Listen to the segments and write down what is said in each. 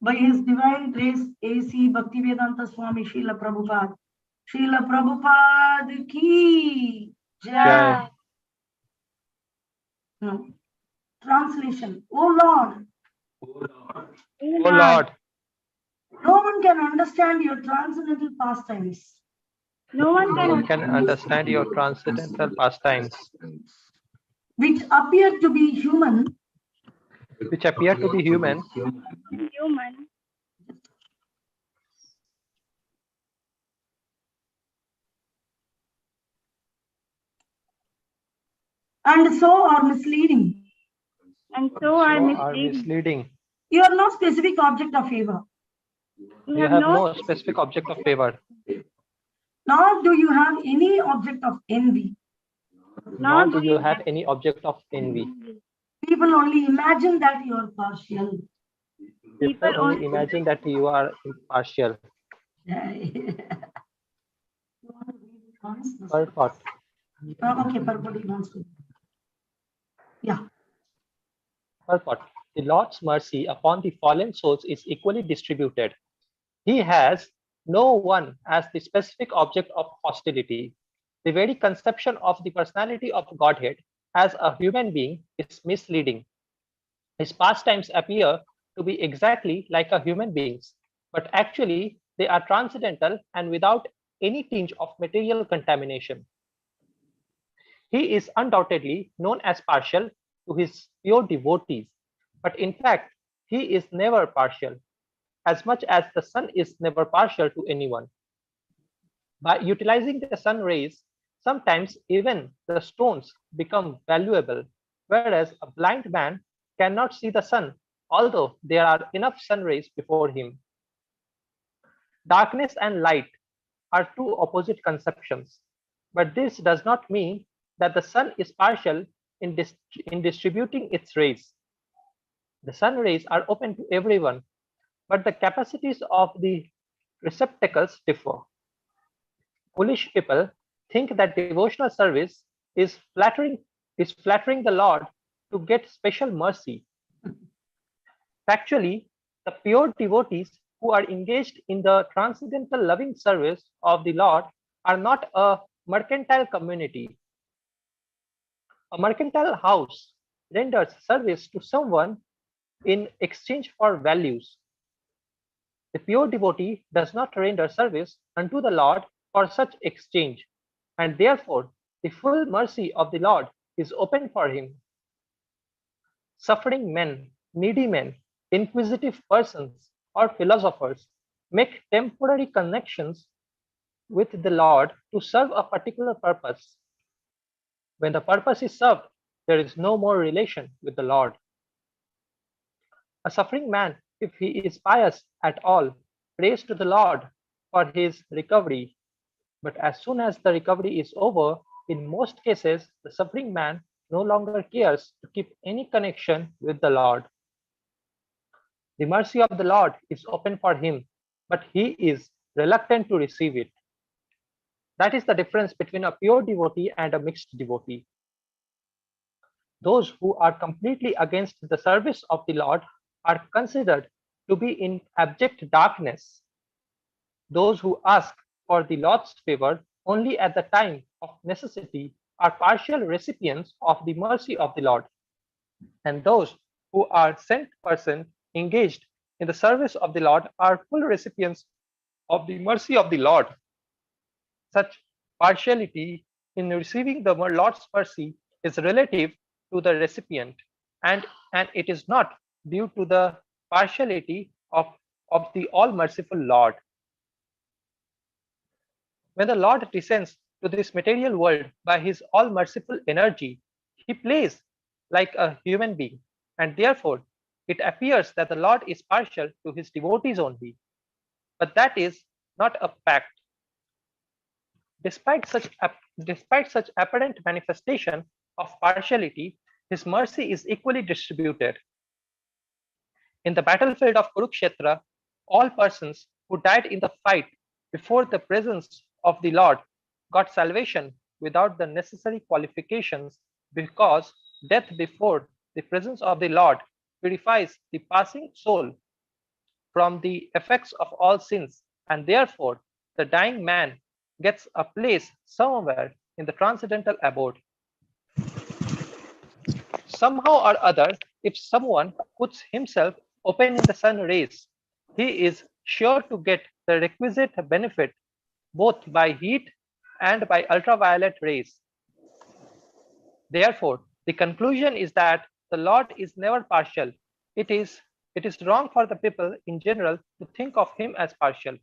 by His Divine Grace A.C. Bhaktivedanta Swami Srila Prabhupada. Srila Prabhupada ki jai. No. Translation. O Lord, O Lord, no one can understand your transcendental pastimes. no one can understand your transcendental pastimes, which appear to be human, and so are misleading. You are no specific object of favor. You have no specific object of favor. Nor do you have any object of envy. Nor do you have any object of envy. People only imagine that you are partial. People only imagine that you are impartial. Purport. Okay, purport wants to. Yeah. Purport. The Lord's mercy upon the fallen souls is equally distributed. He has no one as the specific object of hostility. The very conception of the personality of Godhead as a human being is misleading. His pastimes appear to be exactly like a human being's, but actually they are transcendental and without any tinge of material contamination. He is undoubtedly known as partial to his pure devotees, but in fact, he is never partial, as much as the sun is never partial to anyone. By utilizing the sun rays, sometimes even the stones become valuable, whereas a blind man cannot see the sun, although there are enough sun rays before him. Darkness and light are two opposite conceptions, but this does not mean that the sun is partial in distributing its rays. The sun rays are open to everyone, but the capacities of the receptacles differ. Foolish people think that devotional service is flattering the Lord to get special mercy. Factually, the pure devotees who are engaged in the transcendental loving service of the Lord are not a mercantile community. A mercantile house renders service to someone in exchange for values. The pure devotee does not render service unto the Lord for such exchange, and therefore the full mercy of the Lord is open for him. Suffering men, needy men, inquisitive persons, or philosophers make temporary connections with the Lord to serve a particular purpose. When the purpose is served, there is no more relation with the Lord. A suffering man, if he is pious at all, prays to the Lord for his recovery. But as soon as the recovery is over, in most cases, the suffering man no longer cares to keep any connection with the Lord. The mercy of the Lord is open for him, but he is reluctant to receive it. That is the difference between a pure devotee and a mixed devotee. Those who are completely against the service of the Lord are considered to be in abject darkness. Those who ask for the Lord's favor only at the time of necessity are partial recipients of the mercy of the Lord. And those who are cent percent engaged in the service of the Lord are full recipients of the mercy of the Lord. Such partiality in receiving the Lord's mercy is relative to the recipient, and it is not due to the partiality of the all-merciful Lord. When the Lord descends to this material world by his all-merciful energy, he plays like a human being, and therefore it appears that the Lord is partial to his devotees only. But that is not a fact. Despite such apparent manifestation of partiality, his mercy is equally distributed. In the battlefield of Kurukshetra, all persons who died in the fight before the presence of the Lord got salvation without the necessary qualifications, because death before the presence of the Lord purifies the passing soul from the effects of all sins, and therefore the dying man gets a place somewhere in the transcendental abode. Somehow or other, if someone puts himself open in the sun rays, he is sure to get the requisite benefit both by heat and by ultraviolet rays. Therefore, the conclusion is that the Lord is never partial. It is, it is wrong for the people in general to think of him as partial.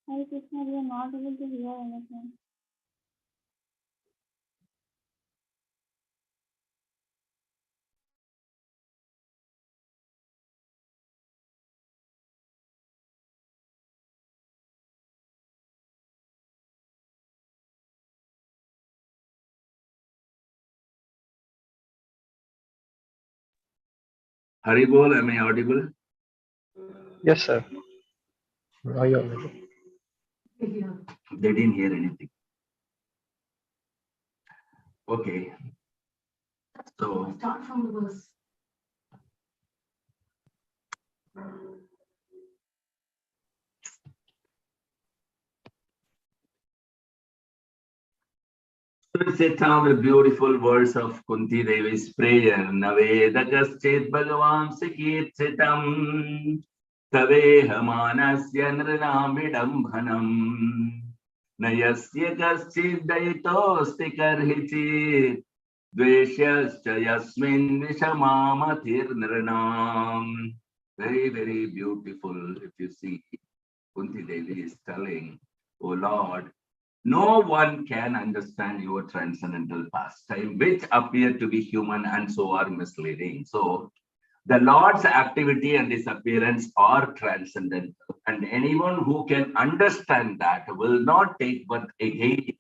Hare Krishna, we are not able to hear anything. Haribol, am I audible? Yes, sir. Now you're audible. They didn't hear anything. Okay. So Start from the verse. it's a kind of beautiful verse of Kunti Devi's prayer. Navedagaschet Bhagavan Sikirchitam Taveha Manasya Nranamidambhanam Nayasya Kaschid Daitosti Karhichit Dveshyascha Yasmin Vishamamathir Nranam. Very, very beautiful. If you see, Kunti Devi is telling, "Oh Lord, no one can understand your transcendental pastime, which appear to be human and so are misleading." So the Lord's activity and his appearance are transcendental, and anyone who can understand that will not take birth again.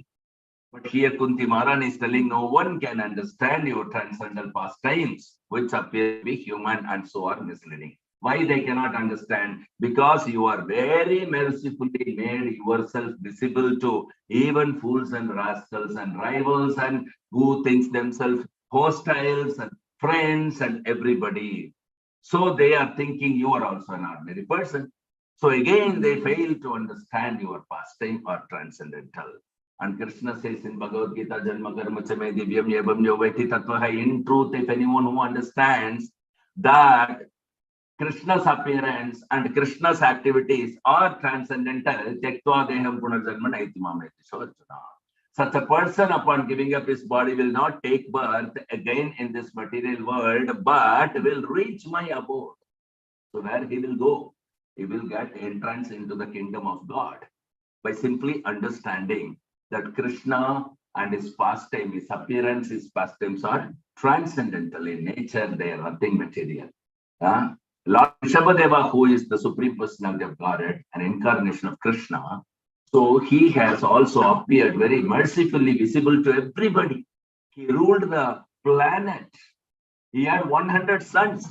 But here Kunti Maharani is telling no one can understand your transcendental pastimes, which appear to be human and so are misleading. Why they cannot understand? Because you are very mercifully made yourself visible to even fools and rascals and rivals and who thinks themselves hostiles and friends and everybody. So they are thinking you are also an ordinary person. So again, they fail to understand your pastime or transcendental. And Krishna says in Bhagavad Gita, Janma Karma Chame Divyam Yevam Yoveti Tattvaha. In truth, if anyone who understands that Krishna's appearance and Krishna's activities are transcendental, Tyaktva Deham Punarjanma Naitimameti. So Arjuna, such a person upon giving up his body will not take birth again in this material world, but will reach my abode. So where he will go? He will get entrance into the kingdom of God by simply understanding that Krishna and his pastime, his appearance, his pastimes are transcendental in nature, they are nothing material. Lord Rishabhadeva, who is the Supreme Personality of Godhead, an incarnation of Krishna, so he has also appeared very mercifully visible to everybody. He ruled the planet. He had 100 sons.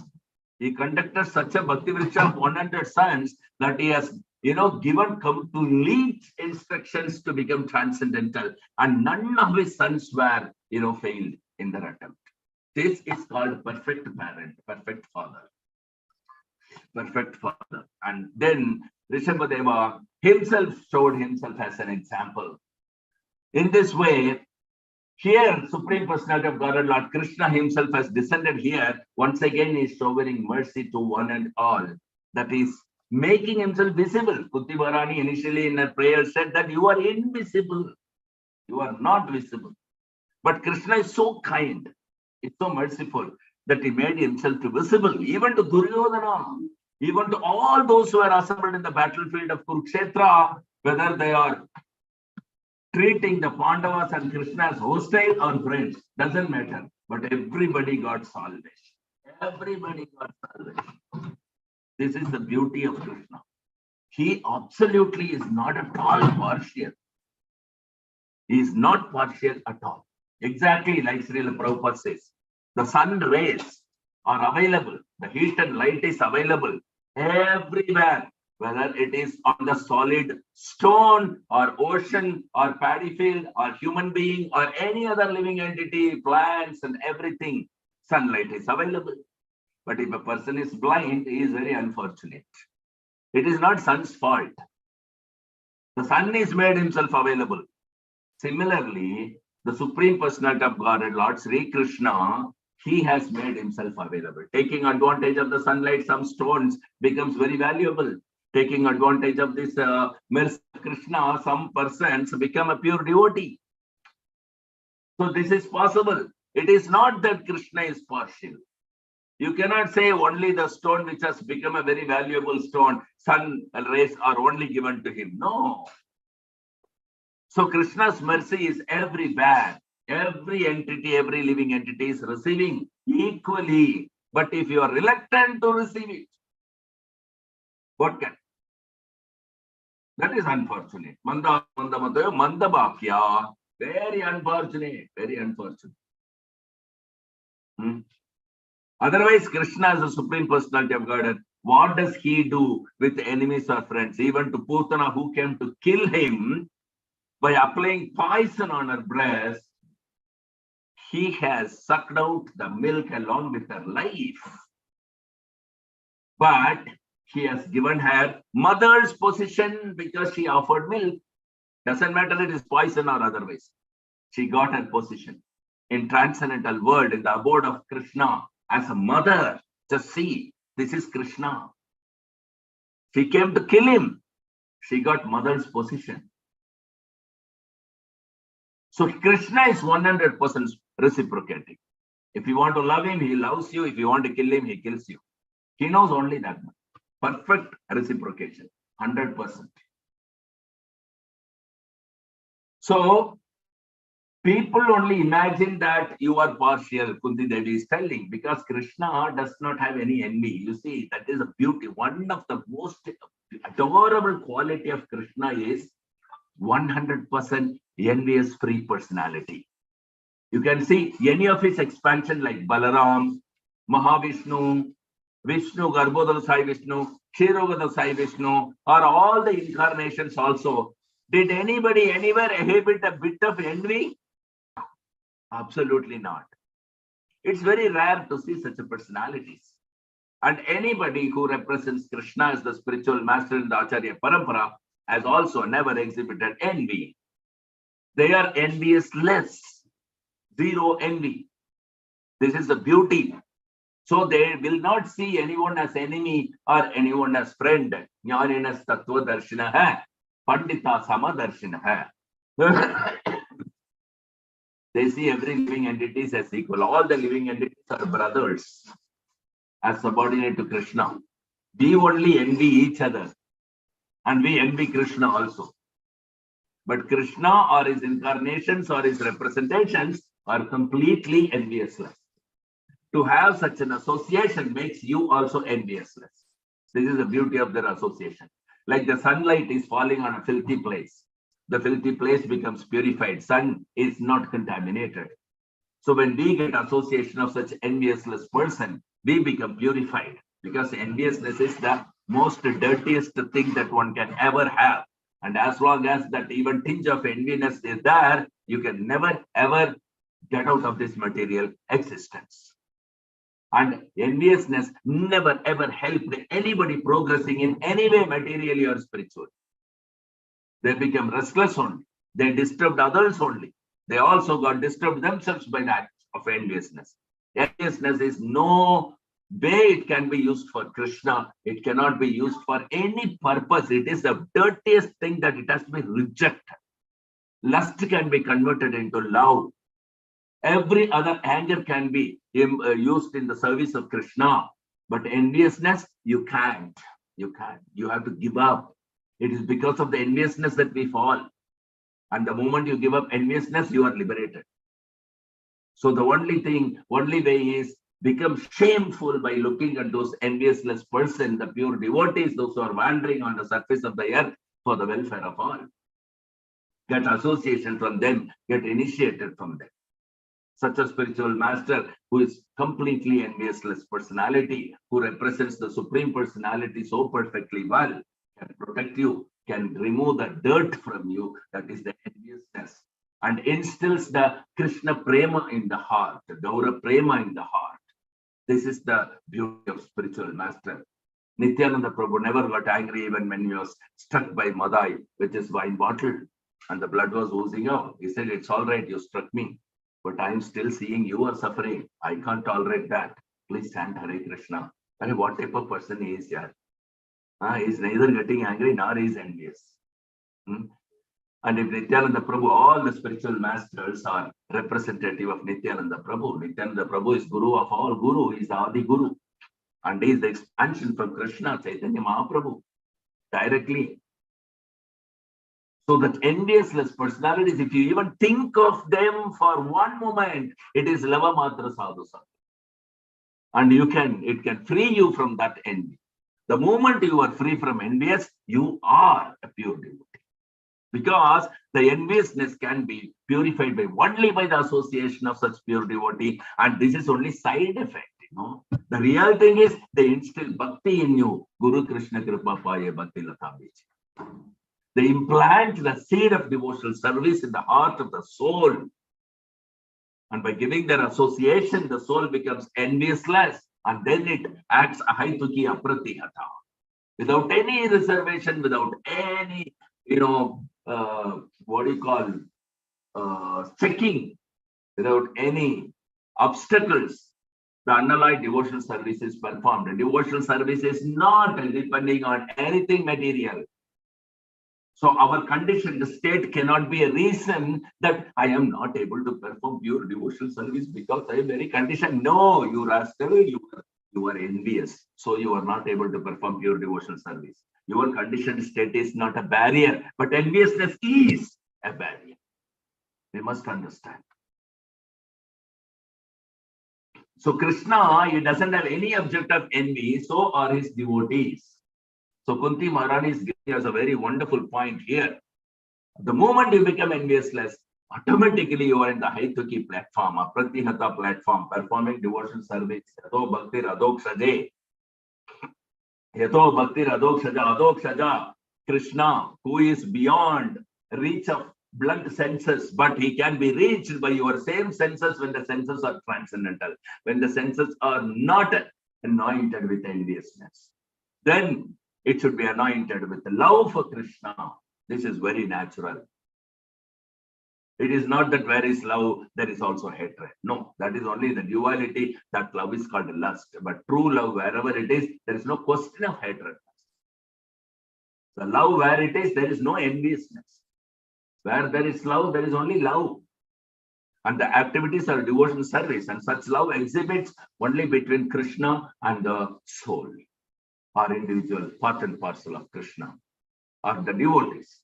He conducted such a Bhakti Vriksha of 100 sons that he has given complete instructions to become transcendental, and none of his sons were, failed in their attempt. This is called perfect parent, perfect father, perfect father. And then Rishabhadeva himself showed himself as an example. In this way, here, Supreme Personality of Godhead, Lord Krishna himself has descended here. Once again, he is showing mercy to one and all. That is making himself visible. Kunti Maharani initially in her prayer said that you are invisible. You are not visible. But Krishna is so kind, is so merciful that he made himself visible, even to Duryodhana, even to all those who are assembled in the battlefield of Kurukshetra, whether they are treating the Pandavas and Krishna as hostile or friends, doesn't matter. But everybody got salvation. Everybody got salvation. This is the beauty of Krishna. He absolutely is not at all partial. He is not partial at all. Exactly like Srila Prabhupada says. The sun rays are available. The heat and light is available everywhere. Whether it is on the solid stone or ocean or paddy field or human being or any other living entity, plants and everything, sunlight is available. But if a person is blind, he is very unfortunate. It is not sun's fault. The sun is made himself available. Similarly, the Supreme Personality of Godhead, Lord Sri Krishna, he has made himself available. Taking advantage of the sunlight, some stones becomes very valuable. Taking advantage of this mercy of Krishna, some persons become a pure devotee. So this is possible. It is not that Krishna is partial. You cannot say only the stone which has become a very valuable stone, sun rays are only given to him. No. So Krishna's mercy is everywhere. Every entity, every living entity is receiving equally. But if you are reluctant to receive it, what can? That is unfortunate. Manda bhakya. Very unfortunate. Very unfortunate. Otherwise, Krishna is the Supreme Personality of Godhead. What does he do with enemies or friends? Even to Putana, who came to kill him by applying poison on her breast, he has sucked out the milk along with her life. But he has given her mother's position because she offered milk. Doesn't matter it is poison or otherwise. She got her position in transcendental world, in the abode of Krishna as a mother. Just see, this is Krishna. She came to kill him. She got mother's position. So Krishna is 100% reciprocating. If you want to love him, he loves you. If you want to kill him, he kills you. He knows only that much. Perfect reciprocation, 100%. So people only imagine that you are partial, Kunti Devi is telling, because Krishna does not have any envy. You see, that is a beauty. One of the most adorable quality of Krishna is 100% envious free personality. You can see any of his expansion like Balaram, Mahavishnu, Vishnu, Garbhodara Sai Vishnu, Kshirogadara Sai Vishnu, or all the incarnations also. Did anybody anywhere exhibit a bit of envy? Absolutely not. It's very rare to see such a personalities. And anybody who represents Krishna as the spiritual master in the Acharya Parampara has also never exhibited envy. They are envious-less, zero envy. This is the beauty. So they will not see anyone as enemy or anyone as friend. Jnaninas tattva darshinaha, pandita samadarshinaha. They see every living entity as equal. All the living entities are brothers, as subordinate to Krishna. We only envy each other, and we envy Krishna also. But Krishna or his incarnations or his representations are completely enviousless. To have such an association makes you also enviousless. This is the beauty of their association. Like the sunlight is falling on a filthy place. The filthy place becomes purified. Sun is not contaminated. So when we get association of such enviousless person, we become purified, because enviousness is the most dirtiest thing that one can ever have. And as long as that even tinge of enviness is there, you can never ever get out of this material existence. And enviousness never ever helped anybody progressing in any way, materially or spiritually. They became restless only. They disturbed others only. They also got disturbed themselves by that of enviousness. Enviousness is no way it can be used for Krishna. It cannot be used for any purpose. It is the dirtiest thing that it has to be rejected. Lust can be converted into love. Every other anger can be used in the service of Krishna. But enviousness, you can't. You can't. You have to give up. It is because of the enviousness that we fall. And the moment you give up enviousness, you are liberated. So the only way is become shameful by looking at those enviousless person, the pure devotees, those who are wandering on the surface of the earth for the welfare of all. Get association from them, get initiated from them. Such a spiritual master who is completely enviousless personality, who represents the Supreme Personality so perfectly well, can protect you, can remove the dirt from you, that is the enviousness, and instills the Krishna Prema in the heart, the Gaura Prema in the heart. This is the beauty of spiritual master. Nityananda Prabhu never got angry even when he was struck by Madai with his wine bottle and the blood was oozing out. He said, "It's all right, you struck me, but I am still seeing you are suffering. I can't tolerate that. Please chant Hare Krishna." And what type of person he is here? He is neither getting angry nor is envious. And if Nityananda Prabhu, all the spiritual masters are representative of Nityananda Prabhu. Nityananda Prabhu is Guru of all Guru, he is the Adi Guru. And he is the expansion from Krishna, Chaitanya Mahaprabhu, directly. So that enviousless personalities, if you even think of them for one moment, it is Lava Matra Sadhu Sadhu. And it can free you from that envy. The moment you are free from envious, you are a pure devotee. Because the enviousness can be purified only by the association of such pure devotee, and this is only side effect. The real thing is they instill bhakti in you. Guru Krishna Kripa Paye Bhakti Lata Beji. They implant the seed of devotional service in the heart of the soul. And by giving their association, the soul becomes enviousless, and then it acts ahaituki apratihata. Without any reservation, without any, checking, without any obstacles, the unalloyed devotional service is performed. The devotional service is not depending on anything material. So our conditioned state cannot be a reason that I am not able to perform pure devotional service because I am very conditioned. No, you rascal, you are envious. So you are not able to perform pure devotional service. Your conditioned state is not a barrier, but enviousness is a barrier. We must understand. So Krishna, he doesn't have any object of envy, so are his devotees. So Kunti Maharani has a very wonderful point here. The moment you become enviousless, automatically you are in the Haituki platform, a Pratihata platform, performing devotional service. Yato Bhakti Adokshaje. Yato Bhakti Adokshaja. Krishna, who is beyond reach of blunt senses, but he can be reached by your same senses when the senses are transcendental, when the senses are not anointed with enviousness. Then it should be anointed with love for Krishna. This is very natural. It is not that where is love, there is also hatred. No, that is only the duality. That love is called lust. But true love, wherever it is, there is no question of hatred. The love where it is, there is no enviousness. Where there is love, there is only love. And the activities are devotional service. And such love exhibits only between Krishna and the soul, or individual, part and parcel of Krishna, or the devotees.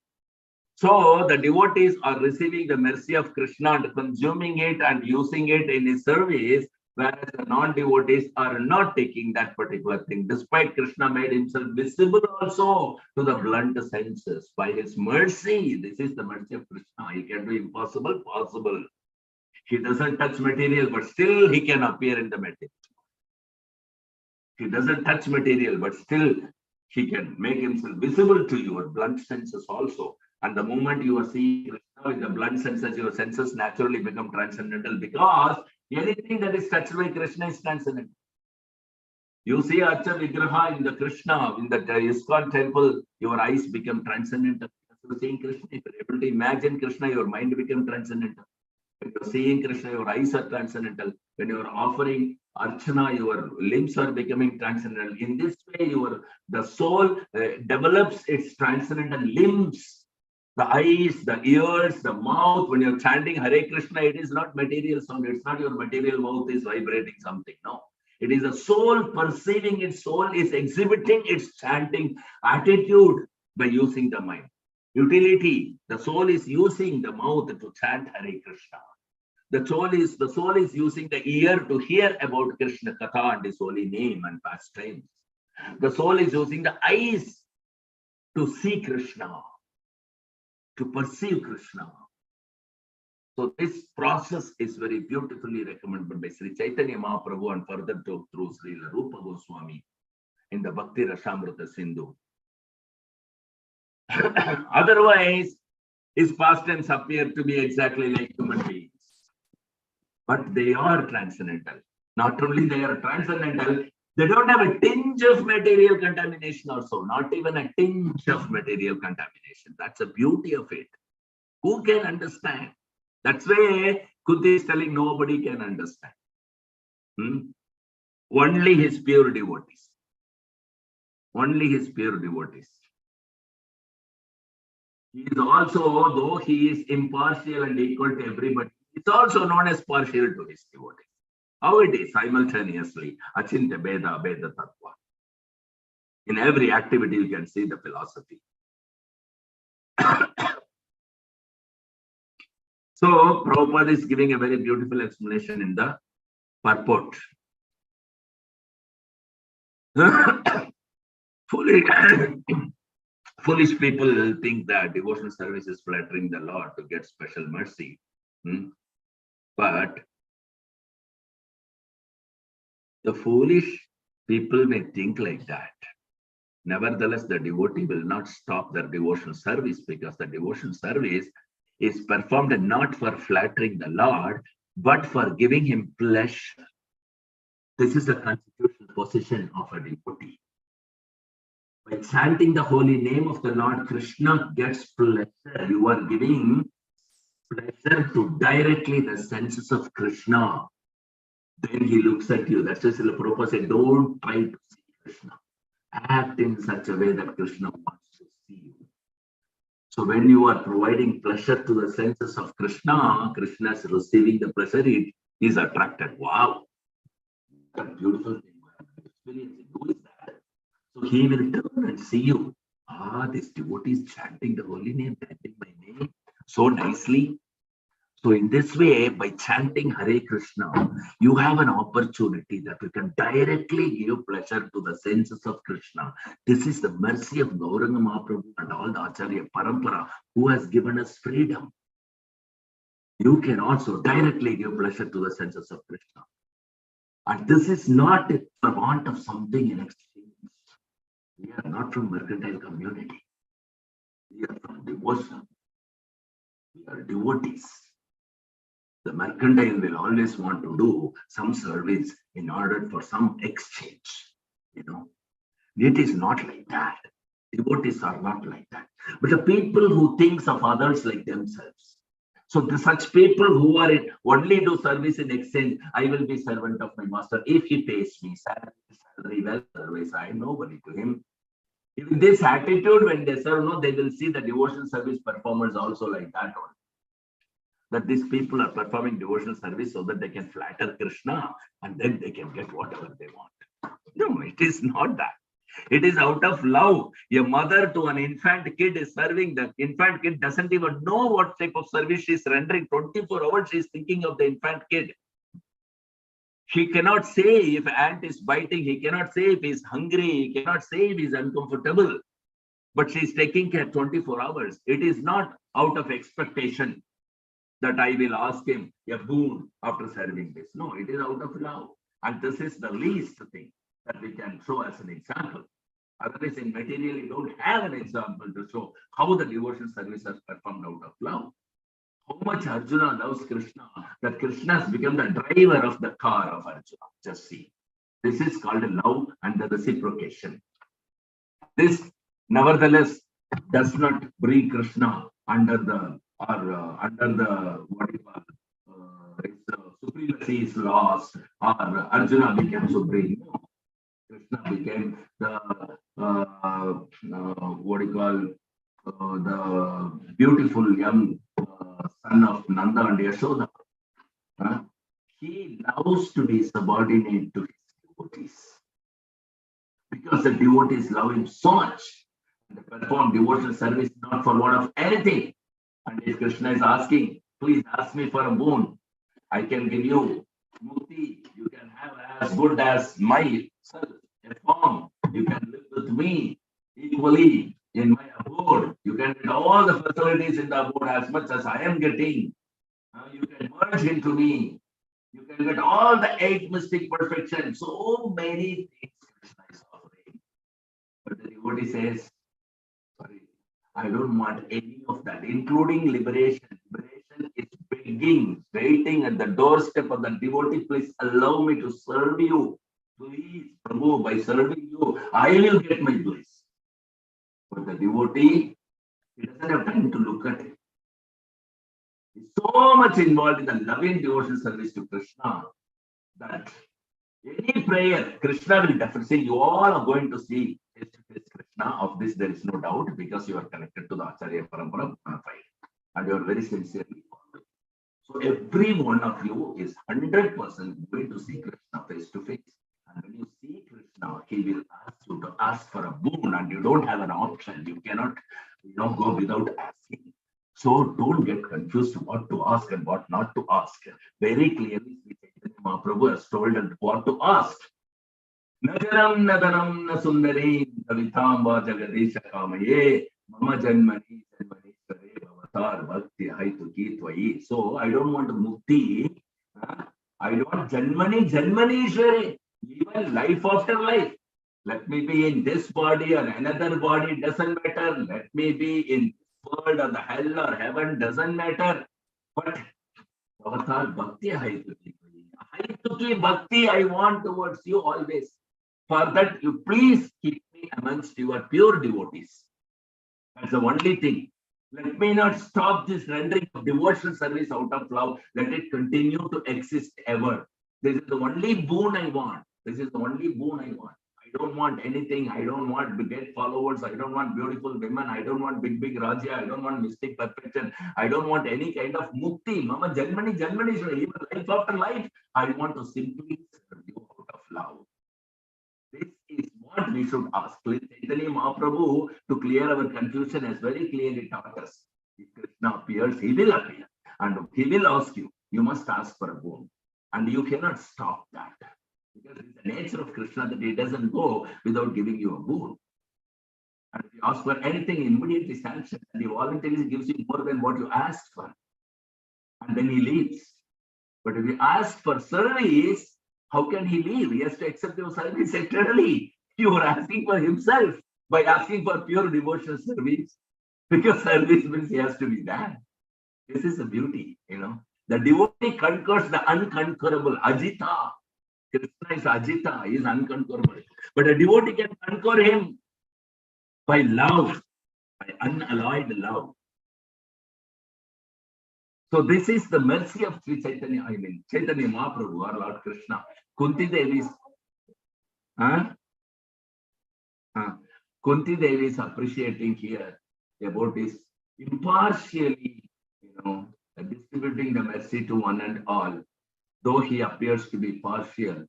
So the devotees are receiving the mercy of Krishna and consuming it and using it in his service, whereas the non-devotees are not taking that particular thing. Despite Krishna made himself visible also to the blunt senses by his mercy. This is the mercy of Krishna. He can do impossible possible. He doesn't touch material, but still he can appear in the material. He doesn't touch material, but still he can make himself visible to your blunt senses also. And the moment you are seeing Krishna with the blunt senses, your senses naturally become transcendental, because anything that is touched by Krishna is transcendental. You see Archa Vigraha in the Krishna, in the ISKCON temple, your eyes become transcendental. You're seeing Krishna, if you're able to imagine Krishna, your mind becomes transcendental. When you're seeing Krishna, your eyes are transcendental. When you're offering Archana, your limbs are becoming transcendental. In this way, the soul develops its transcendental limbs. The eyes, the ears, the mouth. When you're chanting Hare Krishna, it is not material sound. It's not your material mouth is vibrating something. No. It is the soul perceiving. Its soul is exhibiting its chanting attitude by using the mind. Utility. The soul is using the mouth to chant Hare Krishna. The soul is using the ear to hear about Krishna Katha and his holy name and pastimes. The soul is using the eyes to see Krishna, to perceive Krishna. So this process is very beautifully recommended by Sri Chaitanya Mahaprabhu and further through Sri Rupa Goswami in the Bhakti Rasamrita Sindhu. Otherwise, his pastimes appear to be exactly like human beings. But they are transcendental. Not only they are transcendental, they don't have a tinge of material contamination also. Not even a tinge of material contamination. That's the beauty of it. Who can understand? That's why Kunti is telling nobody can understand. Only his pure devotees. Only his pure devotees. He is also, though he is impartial and equal to everybody, it's also known as partial to his devotees. How it is simultaneously, Achintya Beda Beda Tattva. In every activity, you can see the philosophy. So, Prabhupada is giving a very beautiful explanation in the purport. Foolish people think that devotional service is flattering the Lord to get special mercy. But the foolish people may think like that. Nevertheless, the devotee will not stop their devotional service, because the devotional service is performed not for flattering the Lord, but for giving him pleasure. This is the constitutional position of a devotee. By chanting the holy name of the Lord, Krishna gets pleasure. You are giving pleasure to directly the senses of Krishna. Then he looks at you. That's why Srila Prabhupada said, don't try to see Krishna. Act in such a way that Krishna wants to see you. So when you are providing pleasure to the senses of Krishna, Krishna is receiving the pleasure, he is attracted. Wow, what a beautiful thing. Experiencing. Who is that? So he will turn and see you. Ah, this devotee is chanting the holy name, chanting my name so nicely. So in this way, by chanting Hare Krishna, you have an opportunity that you can directly give pleasure to the senses of Krishna. This is the mercy of Gauranga Mahaprabhu and all the Acharya Parampara who has given us freedom. You can also directly give pleasure to the senses of Krishna. And this is not for want of something in exchange. We are not from mercantile community. We are from devotion. We are devotees. The mercantile will always want to do some service in order for some exchange. It is not like that. Devotees are not like that. But the people who think of others like themselves. So such people who are only do service in exchange, I will be servant of my master if he pays me salary well, otherwise I am nobody to him. In this attitude, when they serve, no, they will see the devotional service performers also like that one. That these people are performing devotional service so that they can flatter Krishna and then they can get whatever they want. No, it is not that. It is out of love. A mother to an infant kid is serving. The infant kid doesn't even know what type of service she is rendering. 24 hours she is thinking of the infant kid. He cannot say if ant is biting. He cannot say if he is hungry. He cannot say if he is uncomfortable. But she is taking care 24 hours. It is not out of expectation that I will ask him a boon after serving this. No, it is out of love. And this is the least thing that we can show as an example. Otherwise, in material, you don't have an example to show how the devotional service has performed out of love. How much Arjuna loves Krishna, that Krishna has become the driver of the car of Arjuna. Just see. This is called love and the reciprocation. This, nevertheless, does not bring Krishna under the what you call supremacy is lost, or Arjuna became supreme. No. Krishna became the what you call the beautiful young son of Nanda and Yashoda. He loves to be subordinate to his devotees because the devotees love him so much. They perform devotional service not for want of anything. And if Krishna is asking, please ask me for a boon, I can give you mukti. You can have as good as myself, a form. You can live with me equally in my abode. You can get all the facilities in the abode as much as I am getting. You can merge into me. You can get all the 8 mystic perfection. So many things Krishna is offering. But the devotee says, sorry, I don't want any of that, including liberation. Liberation is begging, waiting at the doorstep of the devotee. Please allow me to serve you. Please, Prabhu, by serving you, I will get my bliss. But the devotee, he doesn't have time to look at it. He's so much involved in the loving devotional service to Krishna that any prayer, Krishna will definitely say, you all are going to see a face-to-face Krishna. Of this, there is no doubt because you are connected to the Acharya Parampara and you are very sincerely following. So every one of you is 100% going to see Krishna face-to-face. And when you see Krishna, he will ask you to ask for a boon, and you don't have an option. You cannot, go without asking. So don't get confused what to ask and what not to ask. Very clearly, Sri Chaitanya Mahaprabhu has told us what to ask. Nagaram nadanam na sundari kavithamba jagadesha kamaye mama janmani janmanishware bhavatar bhakti haituki tvai. So I don't want mukti. I want janmani janmanishware. Even life after life. Let me be in this body or another body, doesn't matter. Let me be in this world or the hell or heaven, doesn't matter. But Avatar Bhakti Haituki. Haituki Bhakti I want towards you always. For that, you please keep me amongst your pure devotees. That's the only thing. Let me not stop this rendering of devotional service out of love. Let it continue to exist ever. This is the only boon I want. This is the only boon I want. I don't want anything. I don't want to get followers. I don't want beautiful women. I don't want big Raja. I don't want mystic perfection. I don't want any kind of mukti. Mama Janmani, even life after life. I want to simply serve you out of love. This is what we should ask. Chaitanya Mahaprabhu, to clear our confusion, has very clearly taught us. If Krishna appears, he will appear. And he will ask you. You must ask for a boon. And you cannot stop that. Because it's the nature of Krishna that he doesn't go without giving you a boon. And if you ask for anything, immediately sanctioned, and he voluntarily gives you more than what you asked for. And then he leaves. But if you ask for service, how can he leave? He has to accept your service eternally. You are asking for himself by asking for pure devotional service. Because service means he has to be done. This is the beauty, The devotee conquers the unconquerable. Ajita. Krishna is Ajita, he is unconquerable. But a devotee can conquer him by love, by unalloyed love. So this is the mercy of Sri Chaitanya, Chaitanya Mahaprabhu or Lord Krishna. Kunti Devi is appreciating here about this impartially, distributing the mercy to one and all. Though he appears to be partial.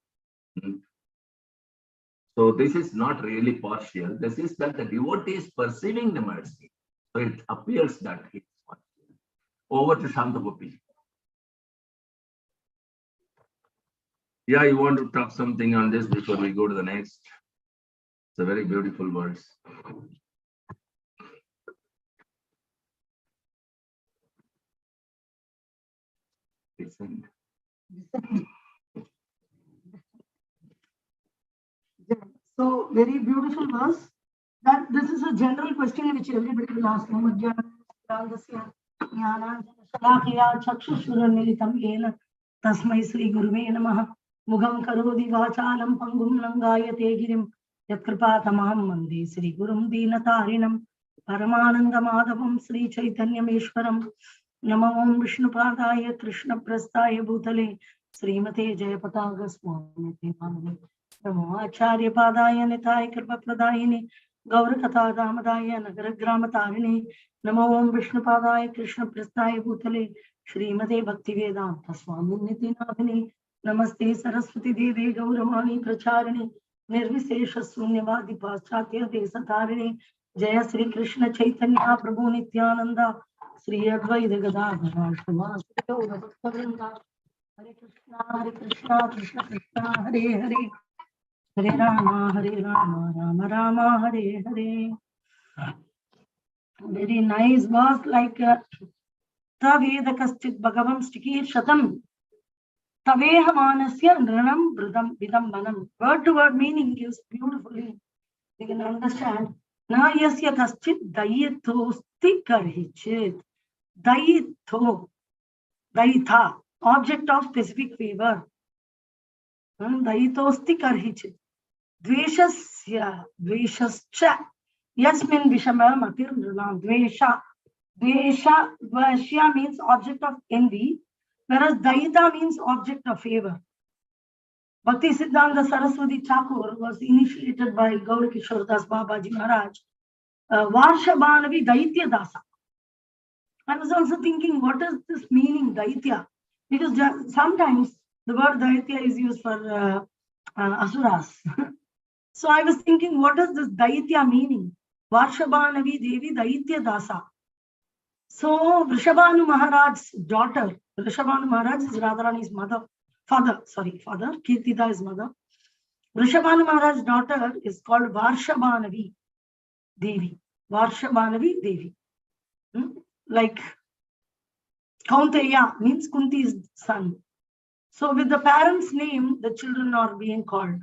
So this is not really partial. This is that the devotee is perceiving the mercy. So it appears that it's partial. Over to Shantha Gopi. Yeah, you want to talk something on this before we go to the next? It's a very beautiful verse. Listen. So very beautiful verse. That this is a general question which everybody will ask. Tasmai Sri Guruve Namaha Mugam Karodi Vachalam Pangum Langayate Girim Yatkripatamaham Mandi Sri Gurum Dinatarinam Paramananda Madhavam Sri Chaitanya Meshwaram Namam Vishnupadaya Krishna Prastaya Bhutale Srimate Jayapataga Swami Namo Acharya Padaya Nitai Kripa Pradayini Gaura Katha Damadaya Nagara Gramatarini Namo Vishnupadaya Krishna Prastaya Bhutale Srimate Bhaktivedanta Swami Nitinabhini Namaste Saraswati Devi Gauramani Pracharini Nirvisesha Sunyavadi Paschatya Desatarini Jaya Sri Krishna Chaitanya Prabhu Nityananda Sri Advaita Gadadhara Hare Krishna Krishna Krishna Hare Hare Hare Rama Rama Rama Hare Hare. Very nice verse like Taveda Kaschit Bhagavam Stikir Shatam Taveha Manasya Nranam Bridam Vidambanam. Word to word meaning gives beautifully. You can understand. Na yasya kaschit dayitosti karhichit. Dayito. Dayitha. Object of specific favor. Dayitosti karhichit. Dveshasya. Dveshascha. Yasmin Vishama Matir Nranam. Dvesha. Dveshya means object of envy, whereas Daita means object of favor. Bhakti Siddhanta Saraswati Thakur was initiated by Gaura Das Babaji Maharaj, Varshabhanavi Daitya Dasa. I was also thinking, what is this meaning, Daitya? Because sometimes the word Daitya is used for Asuras. So I was thinking, what is this Daitya meaning? Varshabhanavi Devi Daitya Dasa. So Vrishabhanu Maharaj's daughter, Vrishabhanu Maharaj is Radharani's father, Kirtida is mother. Vrishabhanu Maharaj's daughter is called Varshabhanavi Devi. Varshabhanavi Devi. Like Kaunteya means Kunti's son. So with the parents' name, the children are being called.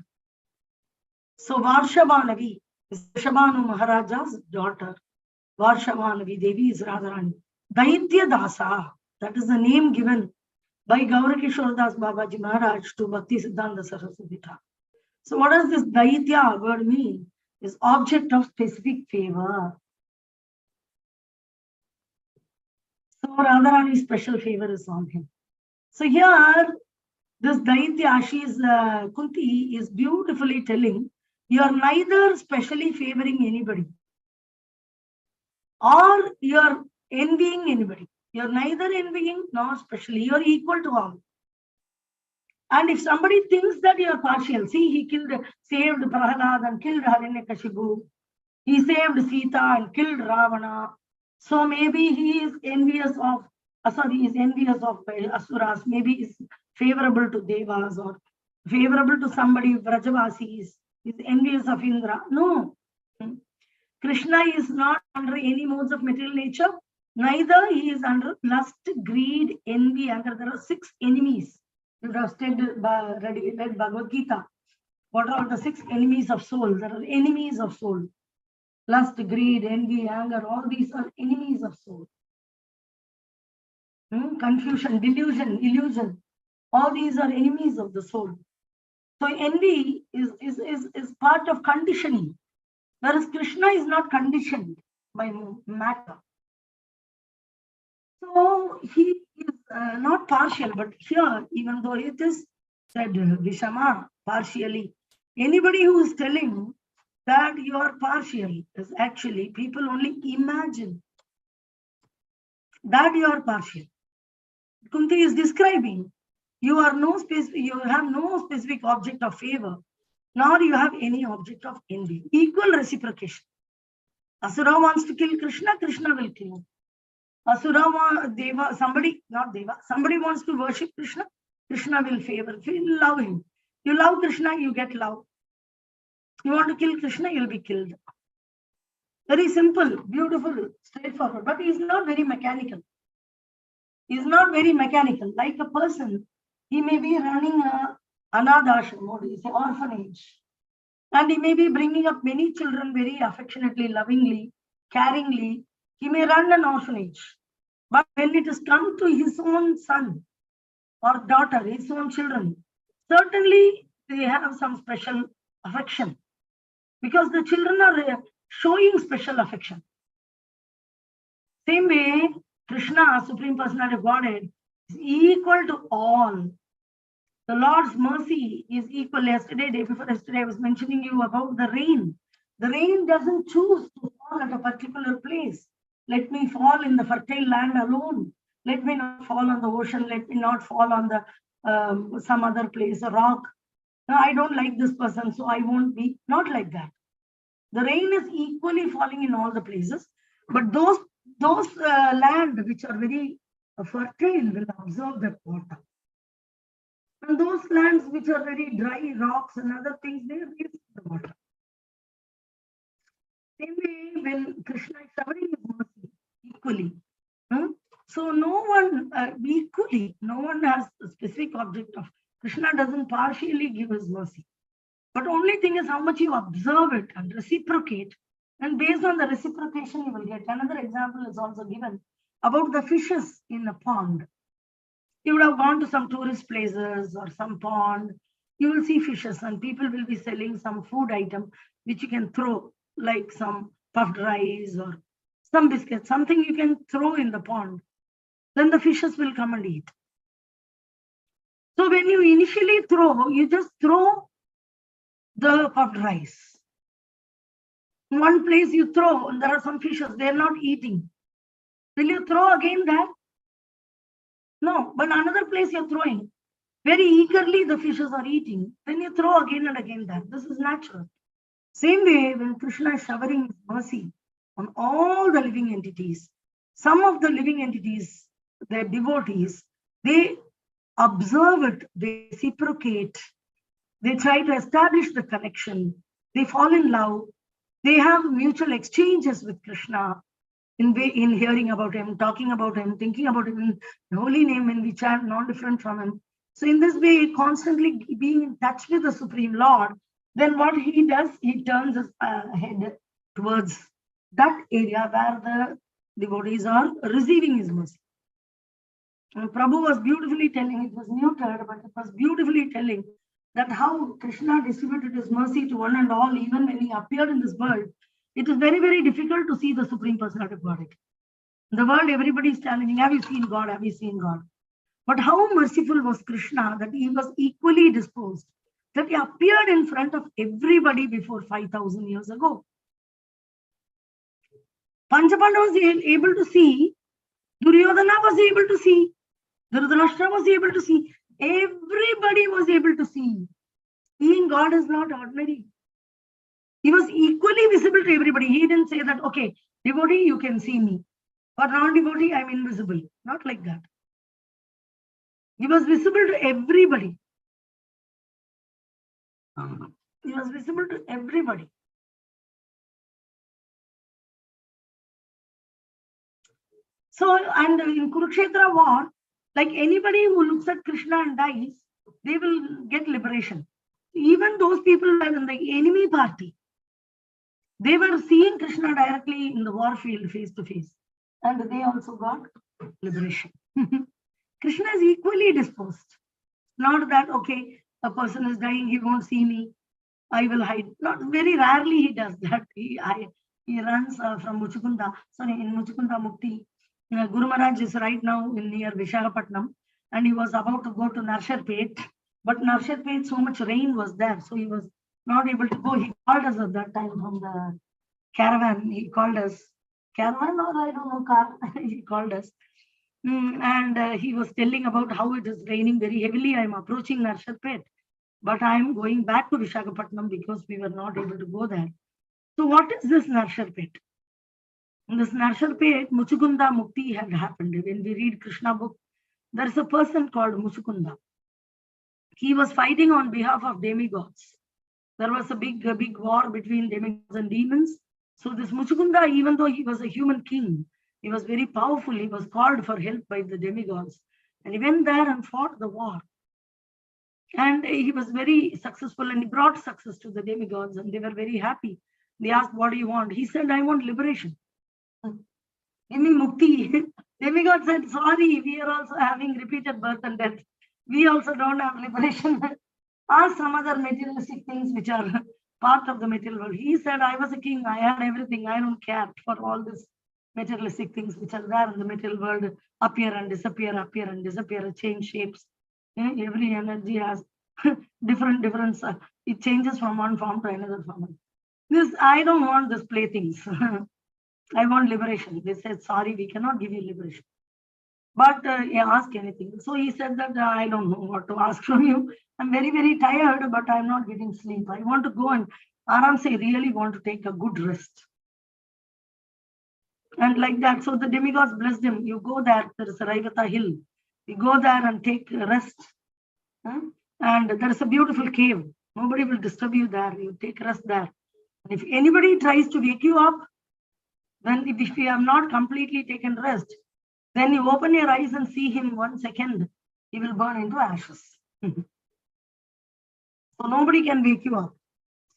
So Varshabhanavi is Vrishabhanu Maharaja's daughter. Varshabhanavi Devi is Radharani. Daitya Dasa, that is the name given by Gaura Das Babaji Maharaj to Bhakti Siddhanta Saraswati Thakur. So what does this Daitya word mean? Is object of specific favor. So Radharani's special favor is on him. So here, this Daitya, Kunti is beautifully telling, you are neither specially favoring anybody or you are envying anybody. You are neither envying nor specially. You are equal to all. And if somebody thinks that you are partial, see, he saved Prahalad and killed Hiranyakashipu. He saved Sita and killed Ravana. So maybe he is envious of Asuras. Maybe is favorable to Devas or favorable to somebody, Vrajavasis. Is envious of Indra. No. Krishna is not under any modes of material nature. Neither he is under lust, greed, envy, anger. There are 6 enemies. You would have read Bhagavad Gita. What are the 6 enemies of soul? There are enemies of soul. Lust, greed, envy, anger, all these are enemies of soul. Confusion, delusion, illusion. All these are enemies of the soul. So envy is part of conditioning. Whereas Krishna is not conditioned by matter. So he is not partial, but here, even though it is said Vishama, partially, anybody who is telling that you are partial is actually people only imagine that you are partial. Kunti is describing you have no specific object of favor, nor you have any object of envy. Equal reciprocation. Asura wants to kill Krishna, Krishna will kill him. Asura, somebody wants to worship Krishna, Krishna will love him. You love Krishna, you get love. You want to kill Krishna, you'll be killed. Very simple, beautiful, straightforward, but he's not very mechanical. He's not very mechanical. Like a person, he may be running an anadashram, or is an orphanage. And he may be bringing up many children very affectionately, lovingly, caringly. He may run an orphanage. But when it has come to his own son or daughter, his own children, certainly they have some special affection. Because the children are showing special affection. Same way, Krishna, Supreme Personality of Godhead, is equal to all. The Lord's mercy is equal. Yesterday, day before yesterday, I was mentioning you about the rain. The rain doesn't choose to fall at a particular place. Let me fall in the fertile land alone. Let me not fall on the ocean. Let me not fall on the some other place, a rock. No, I don't like this person, so I won't be. Not like that. The rain is equally falling in all the places, but those land which are very fertile will absorb that water. And those lands which are very dry, rocks and other things, they waste the water. Same way, when Krishna is showering his mercy equally. So no one equally, no one has a specific object of Krishna doesn't partially give his mercy. But only thing is how much you observe it and reciprocate. And based on the reciprocation, you will get. Another example is also given about the fishes in a pond. You would have gone to some tourist places or some pond. You will see fishes and people will be selling some food item which you can throw, like some puffed rice or some biscuits, something you can throw in the pond. Then the fishes will come and eat. So when you initially throw, you just throw the puffed rice. In one place you throw, and there are some fishes, they are not eating. Will you throw again there? No, but another place you're throwing. Very eagerly the fishes are eating. Then you throw again and again there. This is natural. Same way, when Krishna is showering his mercy on all the living entities, some of the living entities, their devotees, they observe it, they reciprocate, they try to establish the connection, they fall in love, they have mutual exchanges with Krishna in hearing about him, talking about him, thinking about him in the holy name when we chant, not different from him. So in this way, constantly being in touch with the Supreme Lord, then what he does, he turns his head towards that area where the devotees are receiving his mercy. And Prabhu was beautifully telling, it was neutered, but it was beautifully telling that how Krishna distributed his mercy to one and all, even when he appeared in this world. It is very, very difficult to see the Supreme Personality of Godhead. In the world, everybody is challenging, have you seen God? Have you seen God? But how merciful was Krishna that he was equally disposed, that he appeared in front of everybody before 5,000 years ago. Panchapanda was able to see, Duryodhana was able to see, Dhritarashtra was able to see, everybody was able to see. Seeing God is not ordinary. He was equally visible to everybody. He didn't say that, okay, devotee, you can see me. For non-devotee, I'm invisible. Not like that. He was visible to everybody. He was visible to everybody. So, and in Kurukshetra war, like anybody who looks at Krishna and dies, they will get liberation. Even those people who are in the enemy party, they were seeing Krishna directly in the war field face to face. And they also got liberation. Krishna is equally disposed. Not that, okay, a person is dying, he won't see me, I will hide. Not very rarely he does that. He runs from Muchukunda. Sorry, in Muchukunda Mukti. Guru Maharaj is right now in near Visakhapatnam, and he was about to go to Narsharpet. But Narsharpet, so much rain was there, so he was not able to go. He called us at that time from the caravan. He called us. Caravan or I don't know, car. He called us. And he was telling about how it is raining very heavily. I am approaching Narsharpet, but I am going back to Visakhapatnam because we were not able to go there. So what is this Narsharpet? In this Narsharpet, Muchukunda Mukti had happened. When we read Krishna book, there is a person called Muchukunda. He was fighting on behalf of demigods. There was a big war between demigods and demons. So this Muchukunda, even though he was a human king, he was very powerful. He was called for help by the demigods. And he went there and fought the war. And he was very successful, and he brought success to the demigods, and they were very happy. They asked, what do you want? He said, I want liberation. Give me mukti. Demigod said, sorry, we are also having repeated birth and death. We also don't have liberation. Ask some other materialistic things which are part of the material world. He said, I was a king, I had everything, I don't care for all these materialistic things which are there in the material world, appear and disappear, change shapes. Every energy has different, it changes from one form to another form. This, I don't want this playthings. I want liberation. They said, sorry, we cannot give you liberation. But ask anything. So he said that I don't know what to ask from you. I'm very, very tired, but I'm not getting sleep. I want to go and Aram say, really want to take a good rest. And like that, so the demigods blessed him. You go there, there is a Raivata hill. You go there and take rest. And there is a beautiful cave. Nobody will disturb you there. You take rest there. And if anybody tries to wake you up, then if you have not completely taken rest, then you open your eyes and see him 1 second, he will burn into ashes. So nobody can wake you up.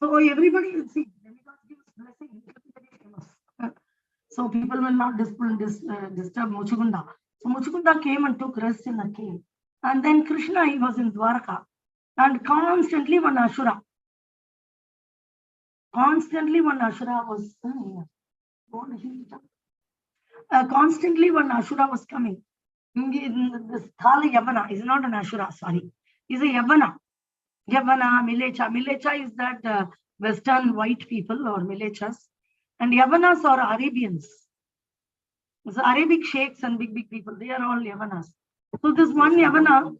So everybody will see, demigods give blessing, it will be very famous. So people will not disturb Muchukunda. So Muchukunda came and took rest in a cave. And then Krishna, he was in Dwarka. And constantly one Ashura was constantly one Ashura was coming. This Thala Yavana is not an Ashura, sorry. is a Yavana. Yavana, Milecha. Milecha is that Western white people or Milechas. And Yavanas are Arabians. So Arabic sheikhs and big people, they are all Yavanas. So this one Yavana,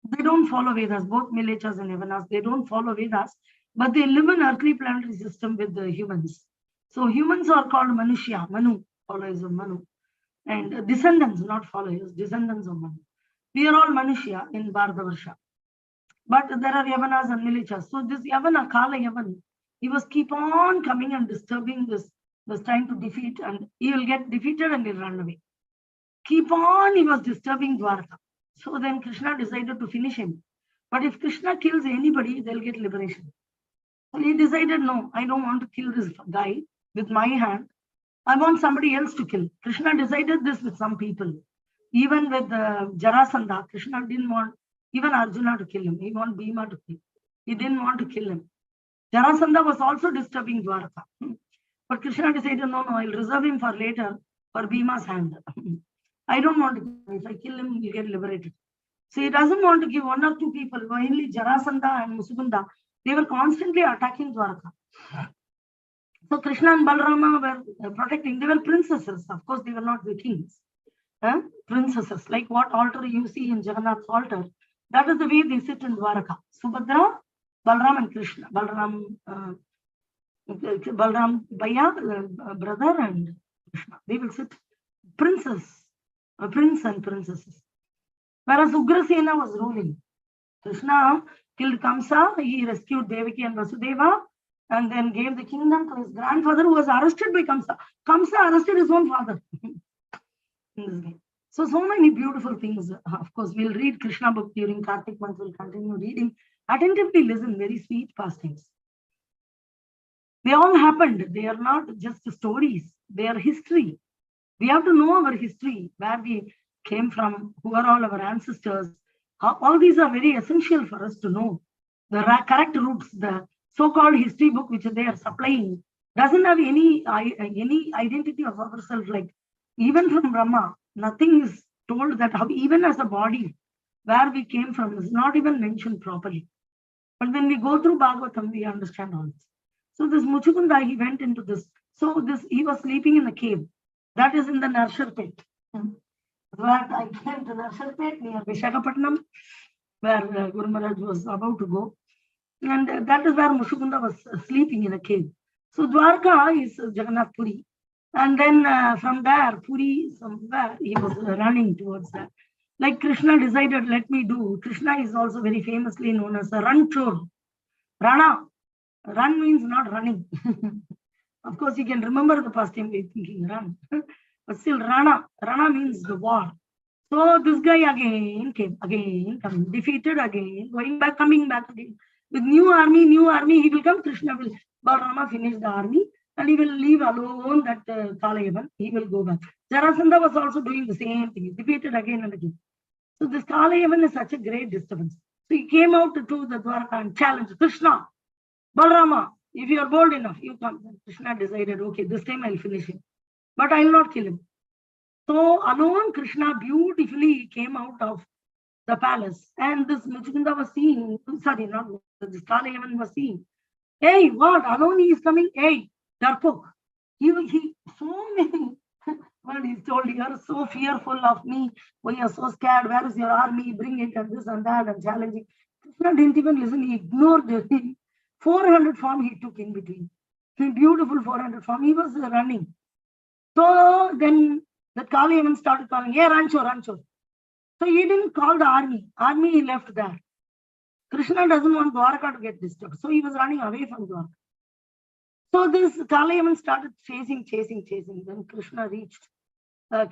they don't follow Vedas, both Milechas and Yavanas, they don't follow Vedas, but they live in earthly planetary system with the humans. So humans are called Manushya, Manu, followers of Manu. And descendants, not followers, descendants of Manu. We are all Manushya in Bharatavarsha. But there are Yavanas and Milechas. So this Yavana, Kala Yavan, he was keep on coming and disturbing this, was trying to defeat, and he will get defeated and he'll run away. Keep on, he was disturbing Dwarka. So then Krishna decided to finish him. But if Krishna kills anybody, they'll get liberation. So he decided, no, I don't want to kill this guy with my hand. I want somebody else to kill. Krishna decided this with some people. Even with Jarasandha, Krishna didn't want even Arjuna to kill him. He wanted Bhima to kill him. He didn't want to kill him. Jarasandha was also disturbing Dwarka. But Krishna decided, no, I'll reserve him for later, for Bhima's hand. I don't want to kill him. If I kill him, he'll get liberated. So he doesn't want to give one or two people, mainly Jarasandha and Musukunda. They were constantly attacking Dwarka. So Krishna and Balarama were protecting. They were princesses. Of course, they were not the kings. Princesses, like what altar you see in Jagannath's altar. That is the way they sit in Dwaraka. Subhadra, Balaram and Krishna. Balaram Bhaiya, brother, and Krishna. They will sit prince and princesses. Whereas Ugrasena was ruling. Krishna killed Kamsa, he rescued Devaki and Vasudeva, and then gave the kingdom to his grandfather who was arrested by Kamsa. Kamsa arrested his own father. In this game. So many beautiful things. Of course, we'll read Krishna book during Kartik month. We'll continue reading. Attentively listen, very sweet pastimes. They all happened. They are not just stories. They are history. We have to know our history, where we came from, who are all our ancestors. All these are very essential for us to know. The correct roots, the so-called history book which they are supplying doesn't have any identity of ourselves. Like even from Brahma, nothing is told that how, even as a body, where we came from is not even mentioned properly. But when we go through Bhagavatam, we understand all this. So this Muchukunda, he went into this. So he was sleeping in a cave. That is in the Narsharpet. Where I came to Narsharpet near Visakhapatnam, where Guru Maharaj was about to go. And that is where Muchukunda was sleeping in a cave. So Dwarka is Jagannath Puri. And then from there, Puri, somewhere, he was running towards that. Like Krishna decided, let me do. Krishna is also very famously known as a Ranchor. Rana. Run means not running. Of course, you can remember the past time we're thinking run. But still, Rana. Rana means the war. So this guy again came, coming, defeated again, going back, coming back again. With new army, he will come. Krishna will, Balarama finish the army. And he will leave alone that Kalayavan. He will go back. Jarasandha was also doing the same thing. He defeated again and again. So this Kalayavan is such a great disturbance. So he came out to the Dwarka and challenged Krishna, Balarama, if you are bold enough, you come. Krishna decided, okay, this time I'll finish him. But I will not kill him. So alone Krishna beautifully came out of the palace. And this Muchukunda was seeing, sorry, not this Kalayavan was seeing. Hey, what? Alone he is coming. Hey, Darpok. He so many. Well, he told, you are so fearful of me. Well, you are so scared. Where is your army? Bring it and this and that and challenging. Krishna didn't even listen. He ignored the 400 form he took in between. Beautiful 400 form. He was running. So then the Kalayavan started calling, hey, Rancho. So he didn't call the army. Army he left there. Krishna doesn't want Dwaraka to get disturbed. So he was running away from Dwaraka. So this Kalayavan started chasing. Then Krishna reached.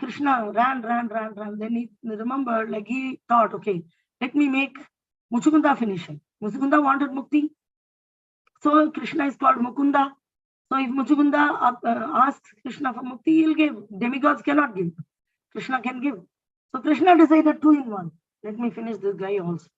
Krishna ran. Then he remembered, like he thought, okay, let me make Muchukunda finish him. Muchukunda wanted Mukti. So Krishna is called Mukunda. So if Muchukunda asks Krishna for Mukti, he'll give. Demigods cannot give. Krishna can give. So Krishna decided 2 in 1. Let me finish this guy also.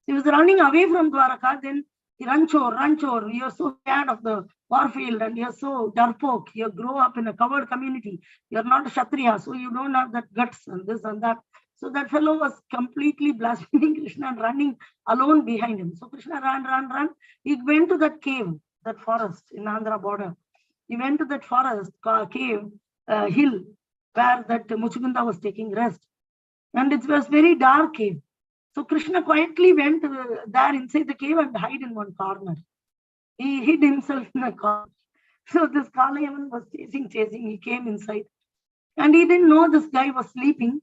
He was running away from Dwaraka. Then he Ranchor, you're so scared of the warfield and you're so darpok. You grow up in a covered community. You're not a Kshatriya, so you don't have that guts and this and that. So that fellow was completely blaspheming Krishna and running alone behind him. So Krishna ran. He went to that cave, that forest in Andhra border. He went to that forest, cave, hill, where that Muchukunda was taking rest. And it was very dark cave. So Krishna quietly went there inside the cave and hid in one corner. He hid himself in a corner. So this Kalayavan was chasing. He came inside. And he didn't know this guy was sleeping.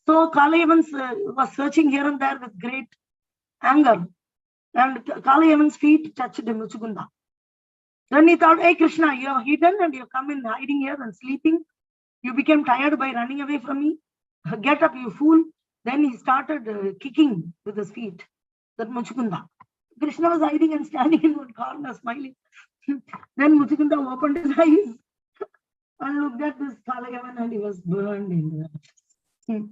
So Kalayavan was searching here and there with great anger. And Kalayavan's feet touched Muchukunda. Then he thought, hey Krishna, you are hidden and you come in hiding here and sleeping. You became tired by running away from me. Get up, you fool. Then he started kicking with his feet, that Muchukunda. Krishna was hiding and standing in one corner, smiling. Then Muchukunda opened his eyes and looked at this Kalayavan and he was burned in the ashes.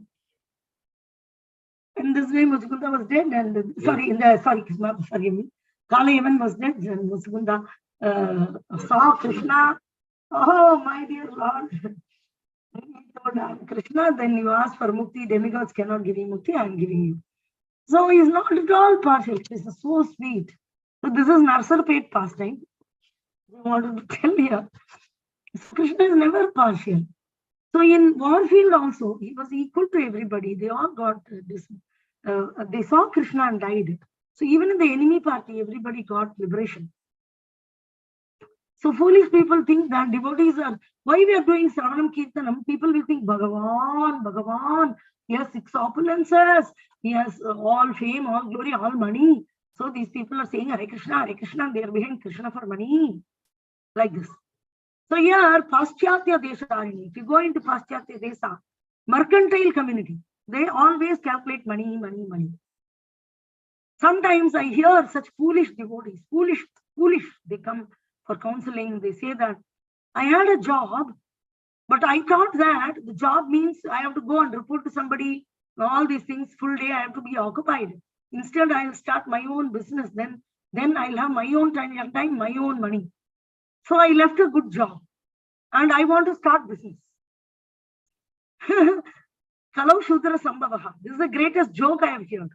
And this way Muchukunda was dead and, forgive me. Kalayavan was dead and Muchukunda saw Krishna. Oh, my dear Lord. Krishna, then you ask for mukti, demigods cannot give you mukti, I am giving you. So he is not at all partial. This is so sweet. So this is Narsarpet pastime. I wanted to tell you. So Krishna is never partial. So in Warfield also, he was equal to everybody. They all got this. They saw Krishna and died. So even in the enemy party, everybody got liberation. So foolish people think that devotees are, why we are doing Sravanam Kirtanam, people will think Bhagavan, he has 6 opulences, he has all fame, all glory, all money. So these people are saying Hare Krishna, they are behind Krishna for money. Like this. So here, Paschatya Desha, if you go into Paschatya Desha, mercantile community, they always calculate money. Sometimes I hear such foolish devotees, foolish, they come for counseling, they say that I had a job, but I thought that the job means I have to go and report to somebody, all these things, full day I have to be occupied. Instead, I'll start my own business, then I'll have my own time, my own money. So I left a good job and I want to start business. Kalau Shudra Sambhavaha. This is the greatest joke I have heard.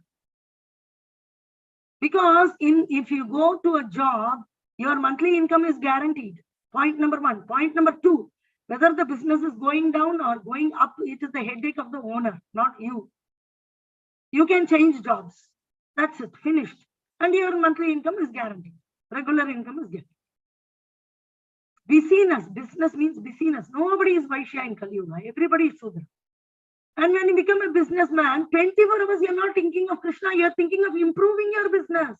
Because if you go to a job, your monthly income is guaranteed. Point number 1. Point number 2, whether the business is going down or going up, it is the headache of the owner, not you. You can change jobs. That's it, finished. And your monthly income is guaranteed. Regular income is guaranteed. Busyness, business means busyness. Nobody is Vaishya in Kali Yuga. Everybody is Sudra. And when you become a businessman, 24 hours you're not thinking of Krishna, you're thinking of improving your business.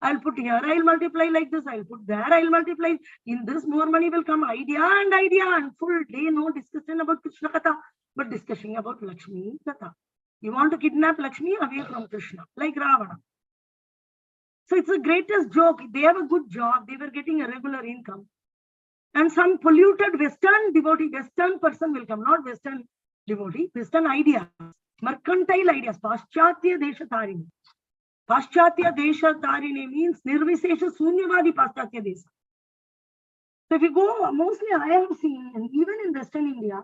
I'll put here, I'll multiply like this, I'll put there, I'll multiply. In this, more money will come. Idea and full day, no discussion about Krishna Katha, but discussion about Lakshmi Katha. You want to kidnap Lakshmi away from Krishna, like Ravana. So it's the greatest joke. They have a good job, they were getting a regular income. And some polluted Western devotee, Western person will come, not Western devotee, Western ideas, mercantile ideas, Paschatya Desha Tarini. Paschatya Desha Tarini means Nirvisesha Sunyavadi Paschatya Desha. So if you go, mostly I have seen, and even in Western India,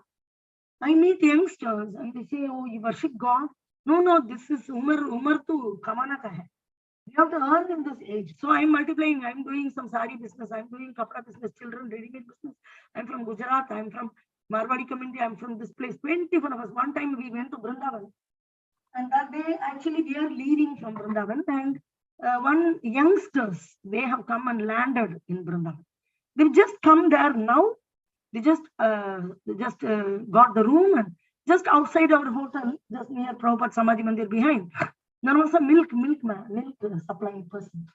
I meet youngsters and they say, oh, you worship God. No, this is Umar tu Kamana ka hai. You have to earn in this age. So I'm multiplying, I'm doing some sari business, I'm doing kapra business, children ready-made business. I'm from Gujarat, I'm from Marwadi community, I'm from this place. 24 of us. One time we went to Vrindavan. And that day, actually, we are leaving from Vrindavan. And one youngsters, they have come and landed in Vrindavan. They've just come there now. They just got the room and just outside our hotel, just near Prabhupada Samadhi Mandir behind. There was a milk supplying person.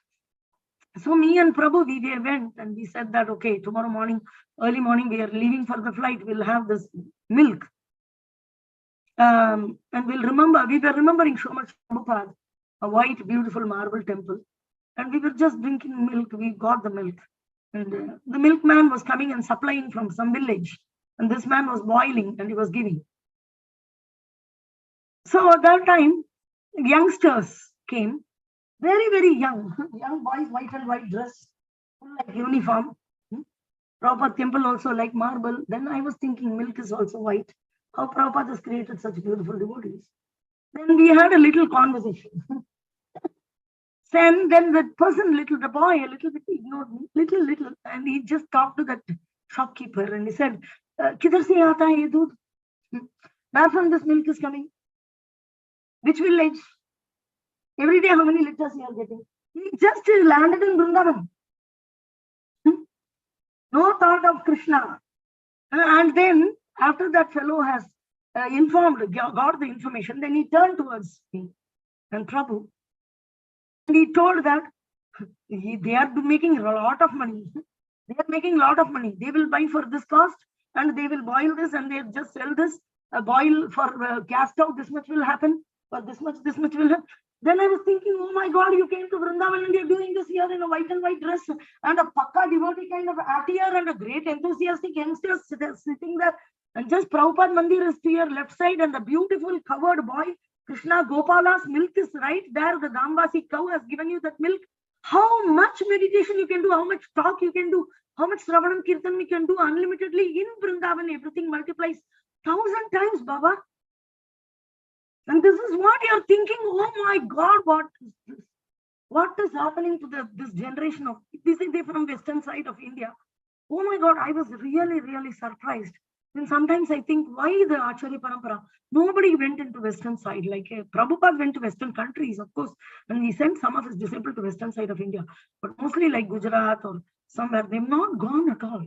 So me and Prabhu, we went and we said that, okay, tomorrow morning, early morning, we are leaving for the flight. We'll have this milk. And we were remembering so much Prabhupada, a white, beautiful marble temple. And we were just drinking milk. We got the milk. And the milkman was coming and supplying from some village. And this man was boiling and he was giving. So at that time, youngsters came, very, very young boys, white and white dress, like uniform. Prabhupada temple also like marble. Then I was thinking milk is also white. How Prabhupada has created such beautiful devotees. Then we had a little conversation. Then the person, the boy, a little bit ignored me, little, and he just talked to that shopkeeper and he said, "Kidhar se aata hai ye doodh? Where from this milk is coming? Which village? Every day, how many liters you are getting?" He just landed in Vrindavan. No thought of Krishna. And then, after that fellow has got the information, then he turned towards me and Prabhu. And he told that they are making a lot of money. They are making a lot of money. They will buy for this cost and they will boil this and they just sell this. Boil for cast out, this much will happen. For this much will happen. Then I was thinking, oh my God, you came to Vrindavan and you're doing this here in a white and white dress and a pakka devotee kind of attire and a great enthusiastic youngster sitting there. And just Prabhupada Mandir is to your left side and the beautiful covered boy, Krishna Gopala's milk is right there. The Dambasi cow has given you that milk. How much meditation you can do, how much talk you can do, how much Sravanam Kirtan we can do unlimitedly in Vrindavan, everything multiplies 1,000 times, Baba. And this is what you're thinking, oh my God, what is this? What is happening to this generation of, they're from western side of India. Oh my God, I was really, really surprised. And sometimes I think, why the Acharya Parampara? Nobody went into western side. Like Prabhupada went to western countries, of course, and he sent some of his disciples to western side of India. But mostly like Gujarat or somewhere, they've not gone at all.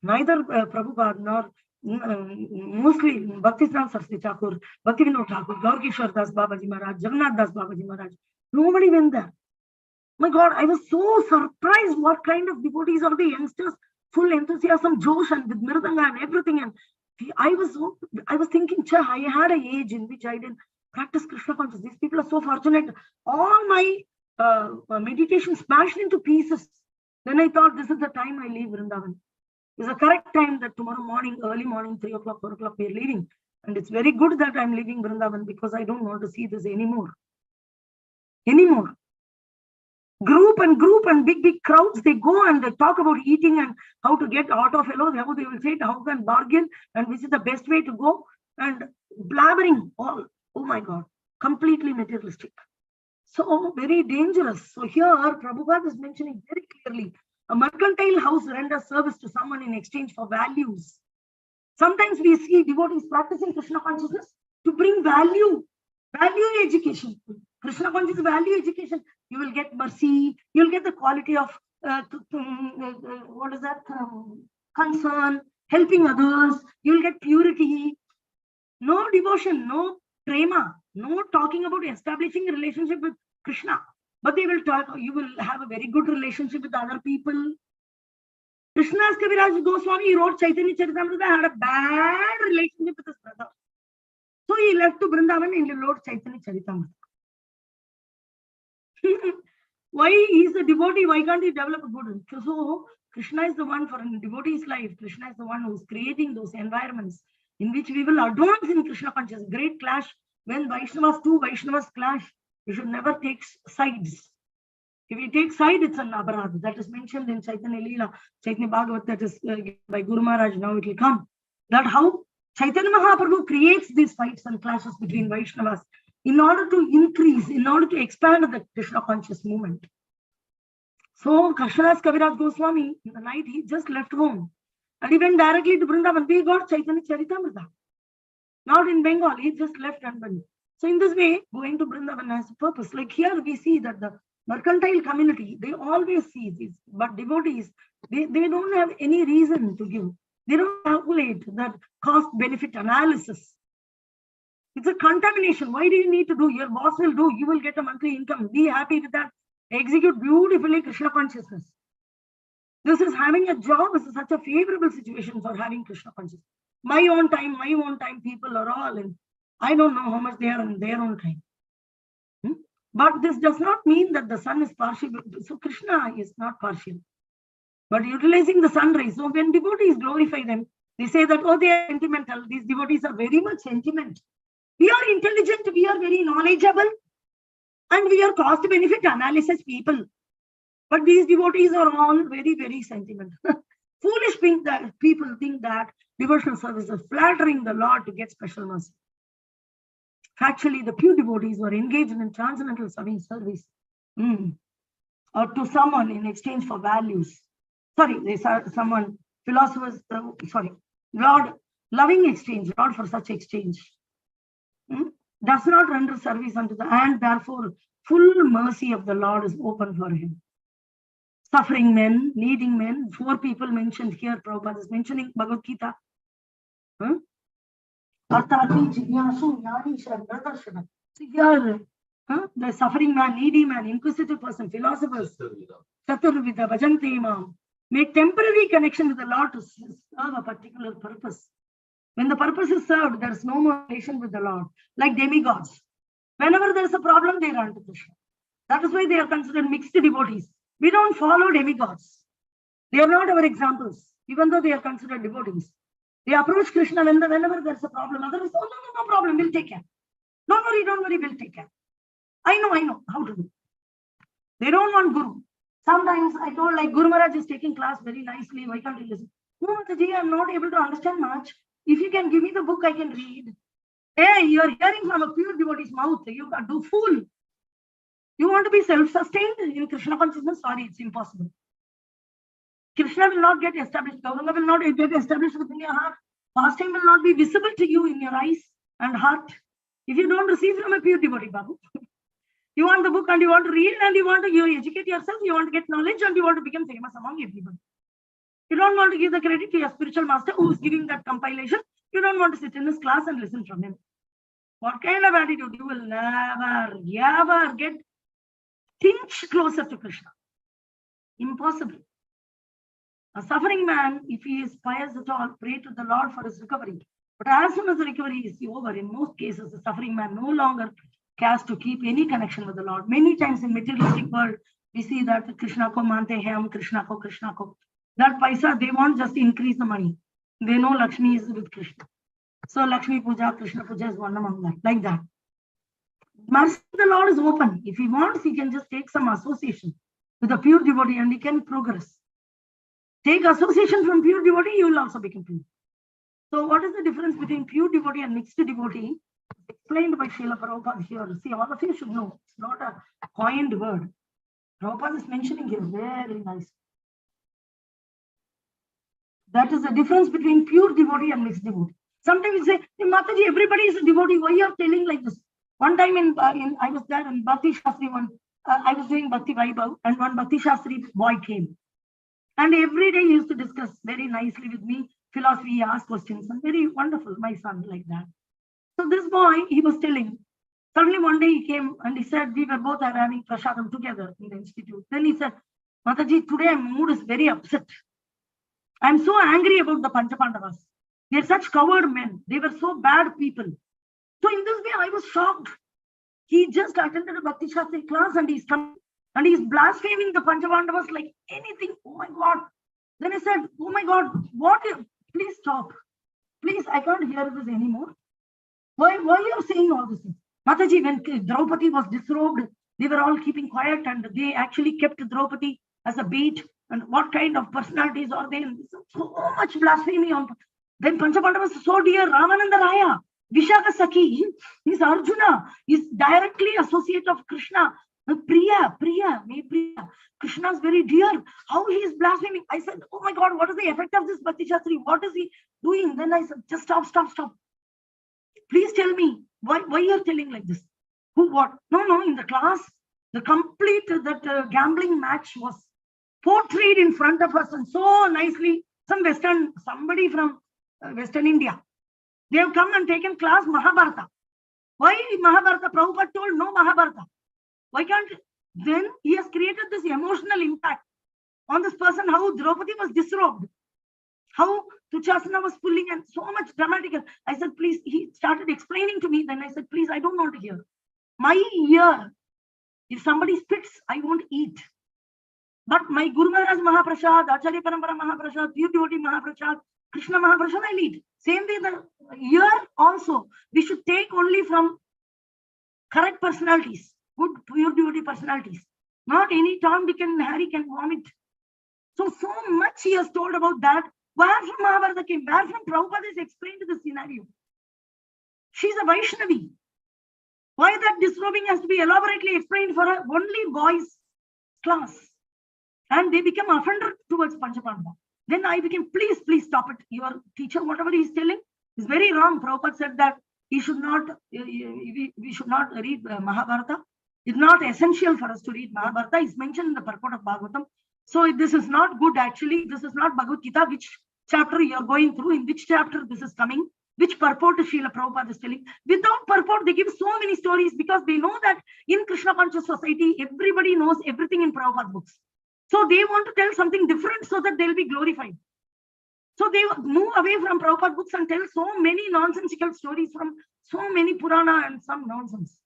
Neither Prabhupada nor mostly Bhaktisiddhanta Saraswati Thakur, Bhaktivinoda Thakur, Gaura Das Babaji Maharaj, Jagannath Das Babaji Maharaj. Nobody went there. My God, I was so surprised what kind of devotees are the youngsters, full enthusiasm, Josh, and with Mirdanga and everything. And I was thinking, I had an age in which I didn't practice Krishna consciousness. These people are so fortunate. All my meditation smashed into pieces. Then I thought, this is the time I leave Vrindavan. It's the correct time that tomorrow morning, early morning, 3 o'clock, 4 o'clock, we are leaving. And it's very good that I'm leaving Vrindavan because I don't want to see this anymore. Group and big crowds, they go and they talk about eating and how to get auto fellows, how they will say it, how can bargain, and which is the best way to go, and blabbering all. Oh my God, completely materialistic. So very dangerous. So here, Prabhupada is mentioning very clearly, a mercantile house renders service to someone in exchange for values. Sometimes we see devotees practicing Krishna consciousness to bring value education. Krishna consciousness value education. You will get mercy. You'll get the quality of concern, helping others. You'll get purity. No devotion, no prema, no talking about establishing a relationship with Krishna. But they will talk. You will have a very good relationship with other people. Krishna's Kaviraj Goswami wrote Chaitanya Charitamrita, had a bad relationship with his brother. So he left to Vrindavan and he wrote Chaitanya Charitamrita. Why he's a devotee? Why can't he develop a good? So Krishna is the one for a devotee's life. Krishna is the one who's creating those environments in which we will advance in Krishna consciousness. Great clash. When two Vaishnavas clash, you should never take sides. If you take side, it's an aparadha. That is mentioned in Chaitanya Leela, Chaitanya Bhagavat, that is by Guru Maharaj. Now it will come. That how Chaitanya Mahaprabhu creates these fights and clashes between Vaishnavas in order to increase, in order to expand the Krishna conscious movement. So Krishnadas Kaviraj Goswami, in the night, he just left home. And he went directly to Vrindavan. We got Chaitanya Charitamrita. Not in Bengal, he just left and went. So in this way, going to Vrindavan has a purpose. Like here we see that the mercantile community, they always see this. But devotees, they don't have any reason to give. They don't calculate that cost-benefit analysis. It's a contamination. Why do you need to do? Your boss will do. You will get a monthly income. Be happy with that. Execute beautifully Krishna consciousness. This is having a job. This is such a favorable situation for having Krishna consciousness. My own time, people are all in. I don't know how much they are in their own time. But this does not mean that the sun is partial. So Krishna is not partial. But utilizing the sun rays. So when devotees glorify them, they say that, oh, they are sentimental. These devotees are very much sentimental. We are intelligent, we are very knowledgeable, and we are cost-benefit analysis people. But these devotees are all very, very sentimental. Foolish people think that devotional service is flattering the Lord to get special mercy. Actually, the pure devotees were engaged in transcendental service or to someone in exchange for values. Sorry, someone, philosophers, Lord, loving exchange, Lord for such exchange. Does not render service unto the, and therefore full mercy of the Lord is open for him. Suffering men, needing men, 4 people mentioned here. Prabhupada is mentioning Bhagavad Gita. So here, the suffering man, needy man, inquisitive person, philosophers, Chaturvida, Bhajanti Imam, make temporary connection with the Lord to serve a particular purpose. When the purpose is served, there is no more relation with the Lord, like demigods. Whenever there is a problem, they run to Krishna. That is why they are considered mixed devotees. We don't follow demigods. They are not our examples, even though they are considered devotees. They approach Krishna whenever there's a problem. Otherwise, oh, no problem, we'll take care. Don't worry, we'll take care. I know how to do. They don't want Guru. Sometimes I told, like, Guru Maharaj is taking class very nicely. Why can't you listen? No, Mataji, I'm not able to understand much. If you can give me the book, I can read. Hey, you're hearing from a pure devotee's mouth. You can't do fool. You want to be self-sustained in Krishna consciousness? Sorry, it's impossible. Krishna will not get established. Gaura will not get established within your heart. Fasting will not be visible to you in your eyes and heart if you don't receive from a pure devotee, Babu. You want the book and you want to read and you want to educate yourself, you want to get knowledge and you want to become famous among everybody. You don't want to give the credit to your spiritual master who is giving that compilation. You don't want to sit in his class and listen from him. What kind of attitude? You will never, ever get inch closer to Krishna. Impossible. A suffering man, if he is pious at all, pray to the Lord for his recovery. But as soon as the recovery is over, in most cases, the suffering man no longer cares to keep any connection with the Lord. Many times in materialistic world, we see that Krishna ko mante hai, Krishna ko. That paisa, they want just to increase the money. They know Lakshmi is with Krishna. So Lakshmi Puja, Krishna Puja is one among that, like that. Mercy of the Lord is open. If he wants, he can just take some association with a pure devotee and he can progress. Take association from pure devotee, you will also become pure. So what is the difference between pure devotee and mixed devotee? Explained by Srila Prabhupada here. See, all of you should know. It's not a coined word. Prabhupada is mentioning here very nice. That is the difference between pure devotee and mixed devotee. Sometimes you say, hey, Mataji, everybody is a devotee. Why you are telling like this? One time I was there in Bhakti Shastri one. I was doing Bhakti Vaibhav and one Bhakti Shastri boy came. And every day he used to discuss very nicely with me philosophy, he asked questions, and very wonderful, my son, like that. So this boy, he was telling, suddenly one day he came and he said, we were both having prasadam together in the institute. Then he said, Mataji, today my mood is very upset. I'm so angry about the Panchapandavas. They're such coward men. They were so bad people. So in this way, I was shocked. He just attended a Bhakti Shastri class and he's coming and he's blaspheming the Panchapandavas like anything. Oh my God. Then I said, oh my God, what? Please stop. Please, I can't hear this anymore. Why are you saying all this? Mataji, when Draupadi was disrobed, they were all keeping quiet and they actually kept Draupadi as a bait. And what kind of personalities are they? So much blasphemy on. Then Panchapandavas is so dear. Ramananda Raya, Vishaka Sakhi, he's Arjuna, he's directly associate of Krishna. Priya, Krishna is very dear. How he is blaspheming? I said, oh my God, what is the effect of this Bhakti Shastri? What is he doing? Then I said, just stop. Please tell me, why you are telling like this? Who, what? No, in the class, the complete, gambling match was portrayed in front of us and so nicely. Somebody from Western India. They have come and taken class Mahabharata. Why Mahabharata? Prabhupada told no Mahabharata. Why can't? Then he has created this emotional impact on this person, how Draupadi was disrobed, how Tuchasana was pulling and so much dramatic. I said, please, he started explaining to me. Then I said, please, I don't want to hear. My ear, if somebody spits, I won't eat. But my Guru Maharaj Mahaprasad, Acharya Parampara Mahaprasad, Pure Devotee Mahaprasad, Krishna Mahaprasad, I'll eat. Same way, the ear also, we should take only from correct personalities, good pure devotee personalities. Not any Tom, Dick and Harry can vomit. So much he has told about that. Where from Mahabharata came? Where from Prabhupada is explained to the scenario? She's a Vaishnavi. Why that disrobing has to be elaborately explained for a only boys class? And they become offended towards Panchapandava. Then I became, please stop it. Your teacher, whatever he is telling, is very wrong. Prabhupada said that we should not read Mahabharata. It's not essential for us to read Mahabharata. It's mentioned in the purport of Bhagavatam. So this is not good actually. This is not Bhagavad Gita. Which chapter you are going through? In which chapter this is coming? Which purport Srila Prabhupada is telling? Without purport, they give so many stories because they know that in Krishna Conscious society, everybody knows everything in Prabhupada books. So they want to tell something different so that they'll be glorified. So they move away from Prabhupada books and tell so many nonsensical stories from so many Purana and some nonsense.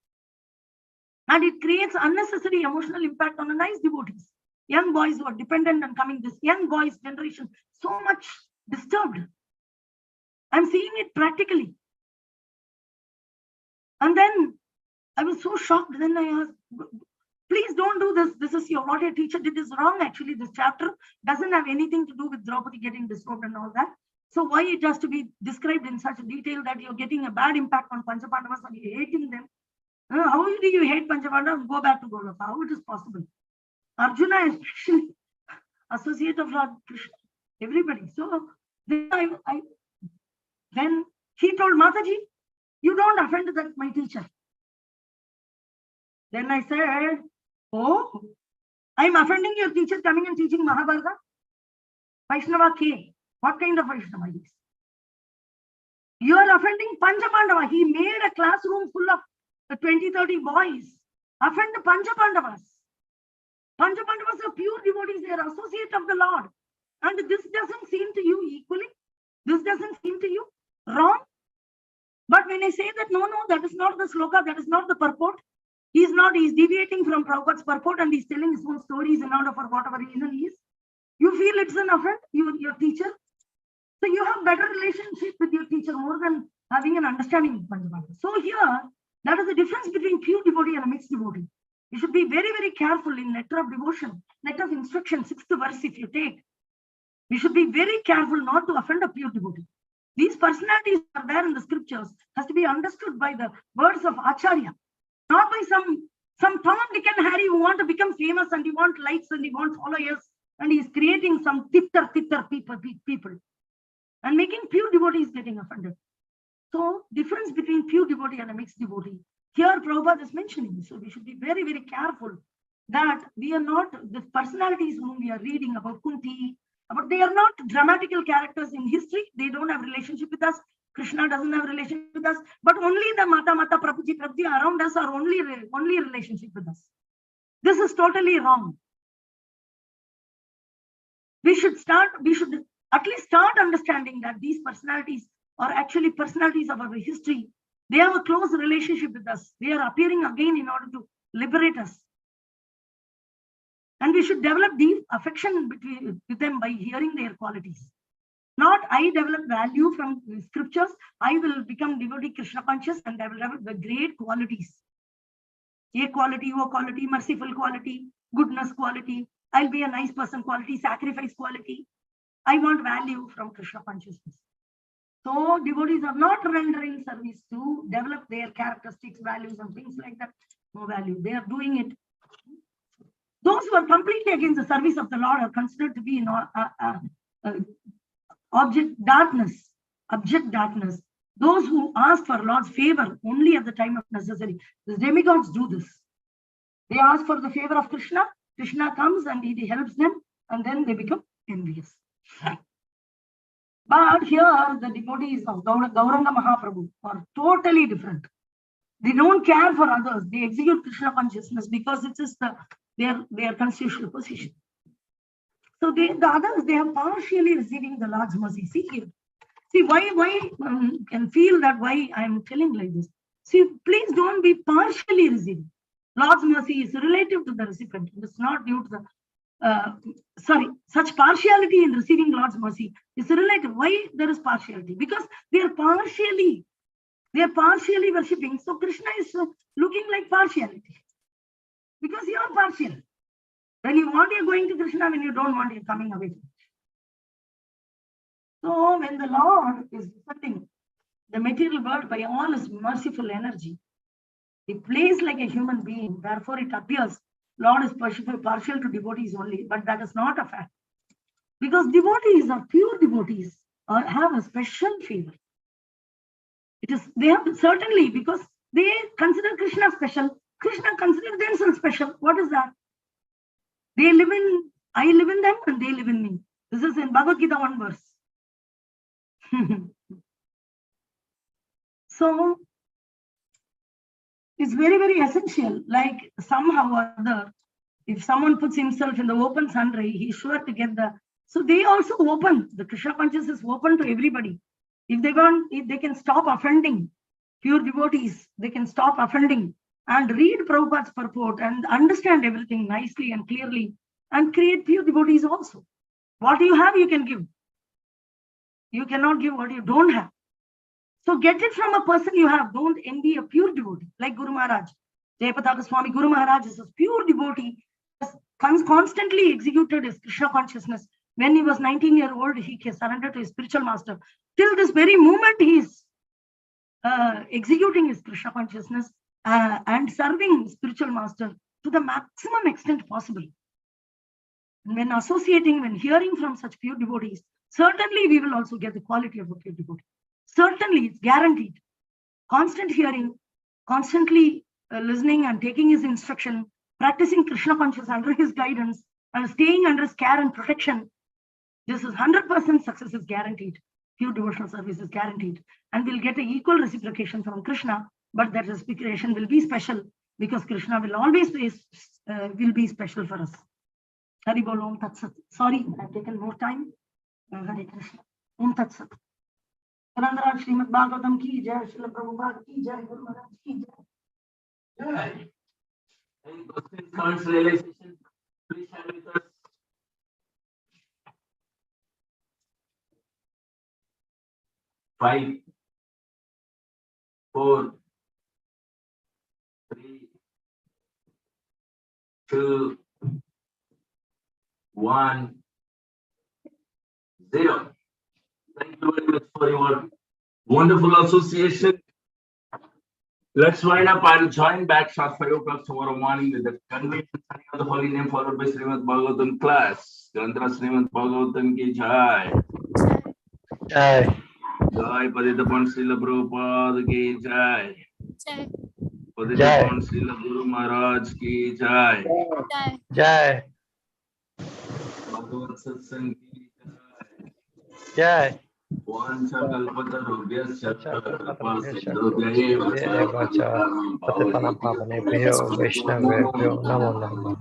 And it creates unnecessary emotional impact on the nice devotees. Young boys who are dependent on coming, this young boys generation, so much disturbed. I'm seeing it practically. And then I was so shocked. Then I asked, please don't do this. This is what your teacher did is wrong. Actually, this chapter doesn't have anything to do with Draupadi getting disrobed and all that. So why it has to be described in such detail that you're getting a bad impact on Panchapandavas and you're hating them? How do you hate Panchapandavas and go back to Gaura? How it is possible? Arjuna is actually associate of Lord Krishna. Everybody. So then then he told Mataji, you don't offend that my teacher. Then I said, oh, I'm offending your teacher coming and teaching Mahabharata? Vaishnava K. What kind of Vaishnava is? You are offending Panchapandava. He made a classroom full of 20-30 boys. Offend the Panchapandavas. Panchapandavas are pure devotees. They are associate of the Lord. And this doesn't seem to you equally? This doesn't seem to you wrong? But when I say that, no, that is not the sloka, that is not the purport. He's deviating from Prabhupada's purport and he's telling his own stories in order for whatever reason he is. You feel it's an offense, your teacher. So you have better relationship with your teacher more than having an understanding of Panchapandava. So here, that is the difference between pure devotee and a mixed devotee. You should be very, very careful in Nectar of Devotion, Nectar of Instruction, 6th verse if you take. We should be very careful not to offend a pure devotee. These personalities are there in the scriptures, has to be understood by the words of Acharya, not by some Tom, Dick and Harry who want to become famous and he wants likes and he wants followers and he is creating some titter people and making pure devotees getting offended. So difference between pure devotee and a mixed devotee. Here Prabhupada is mentioning. So we should be very, very careful that we are not the personalities whom we are reading about Kunti, but they are not dramatical characters in history. They don't have relationship with us. Krishna doesn't have relationship with us, but only the Mata, Prabhuji around us are only relationship with us. This is totally wrong. We should at least start understanding that these personalities are actually personalities of our history. They have a close relationship with us. They are appearing again in order to liberate us. And we should develop deep affection with them by hearing their qualities. Not I develop value from scriptures. I will become devotee Krishna conscious and I will develop the great qualities. A quality, O quality, merciful quality, goodness quality. I'll be a nice person quality, sacrifice quality. I want value from Krishna consciousness. So devotees are not rendering service to develop their characteristics, values and things like that. No value. They are doing it. Those who are completely against the service of the Lord are considered to be in object darkness. Those who ask for Lord's favor only at the time of necessity. The demigods do this. They ask for the favor of Krishna. Krishna comes and he helps them and then they become envious. But here the devotees of Gauranga Mahaprabhu are totally different. They don't care for others. They execute Krishna consciousness because it is their constitutional position. So the others, they are partially receiving the Lord's mercy. See why can feel that why I am telling like this. See, please don't be partially receiving. Lord's mercy is relative to the recipient. It's not due to the such partiality in receiving Lord's mercy is relative. Why there is partiality? Because they are partially worshipping. So Krishna is looking like partiality. Because you are partial. When you want, you're going to Krishna. When you don't want, you're coming away. So when the Lord is setting the material world by all his merciful energy, He plays like a human being, therefore it appears Lord is partial to devotees only, but that is not a fact. Because devotees are pure devotees or have a special favor. They have certainly, because they consider Krishna special. Krishna considers themselves special. What is that? I live in them and they live in me. This is in Bhagavad Gita 1 verse. So it's very, very essential. Like somehow or other, if someone puts himself in the open sun ray, he's sure to get the. So they also open. The Krishna consciousness is open to everybody. If they can stop offending pure devotees, they can stop offending and read Prabhupada's purport and understand everything nicely and clearly and create pure devotees also. What you have, you can give. You cannot give what you don't have. So get it from a person you have. Don't envy a pure devotee like Guru Maharaj. Jayapataka Swami Guru Maharaj is a pure devotee, has constantly executed his Krishna consciousness. When he was 19-year-old, he surrendered to his spiritual master. Till this very moment, he is executing his Krishna consciousness and serving spiritual master to the maximum extent possible. When associating, when hearing from such pure devotees, certainly we will also get the quality of a pure devotee. Certainly, it's guaranteed. Constant hearing, constantly listening and taking his instruction, practicing Krishna consciousness under his guidance, and staying under his care and protection. This is 100% success is guaranteed. Pure devotional service is guaranteed. And we'll get an equal reciprocation from Krishna, but that reciprocation will be special because Krishna will always be special for us. Hari Bol Om Tat Sat. Sorry, I've taken more time. Hare Krishna. Om Tat Sat. Randraj Srimad Bhagavatam ki jai, Srila Prabhupada ki jai, Guru Maharaj ki jai. Jai. Any questions, comments, realizations? Please share with us. Five, 4, 3, 2, 1, 0. Thank you very much for your wonderful association. Let's wind up. I'll join back sharp 5 o'clock tomorrow morning with the convention of the holy name followed by Srimad Bhagavatam class. Grantha Srimad Bhagavatam ki jai. Jai. Jai Paditapan Srila Prabhupada ki jai. Jai. Paditapan Srila Guru Maharaj ki jai. Jai. Jai. Bhagavad Satsang ki jai. Jai. Vancha kalpatarubhyascha kalpa Jai. Vacha. Patitanam Pavanebhyo Vaishnavebhyo Namo Namo.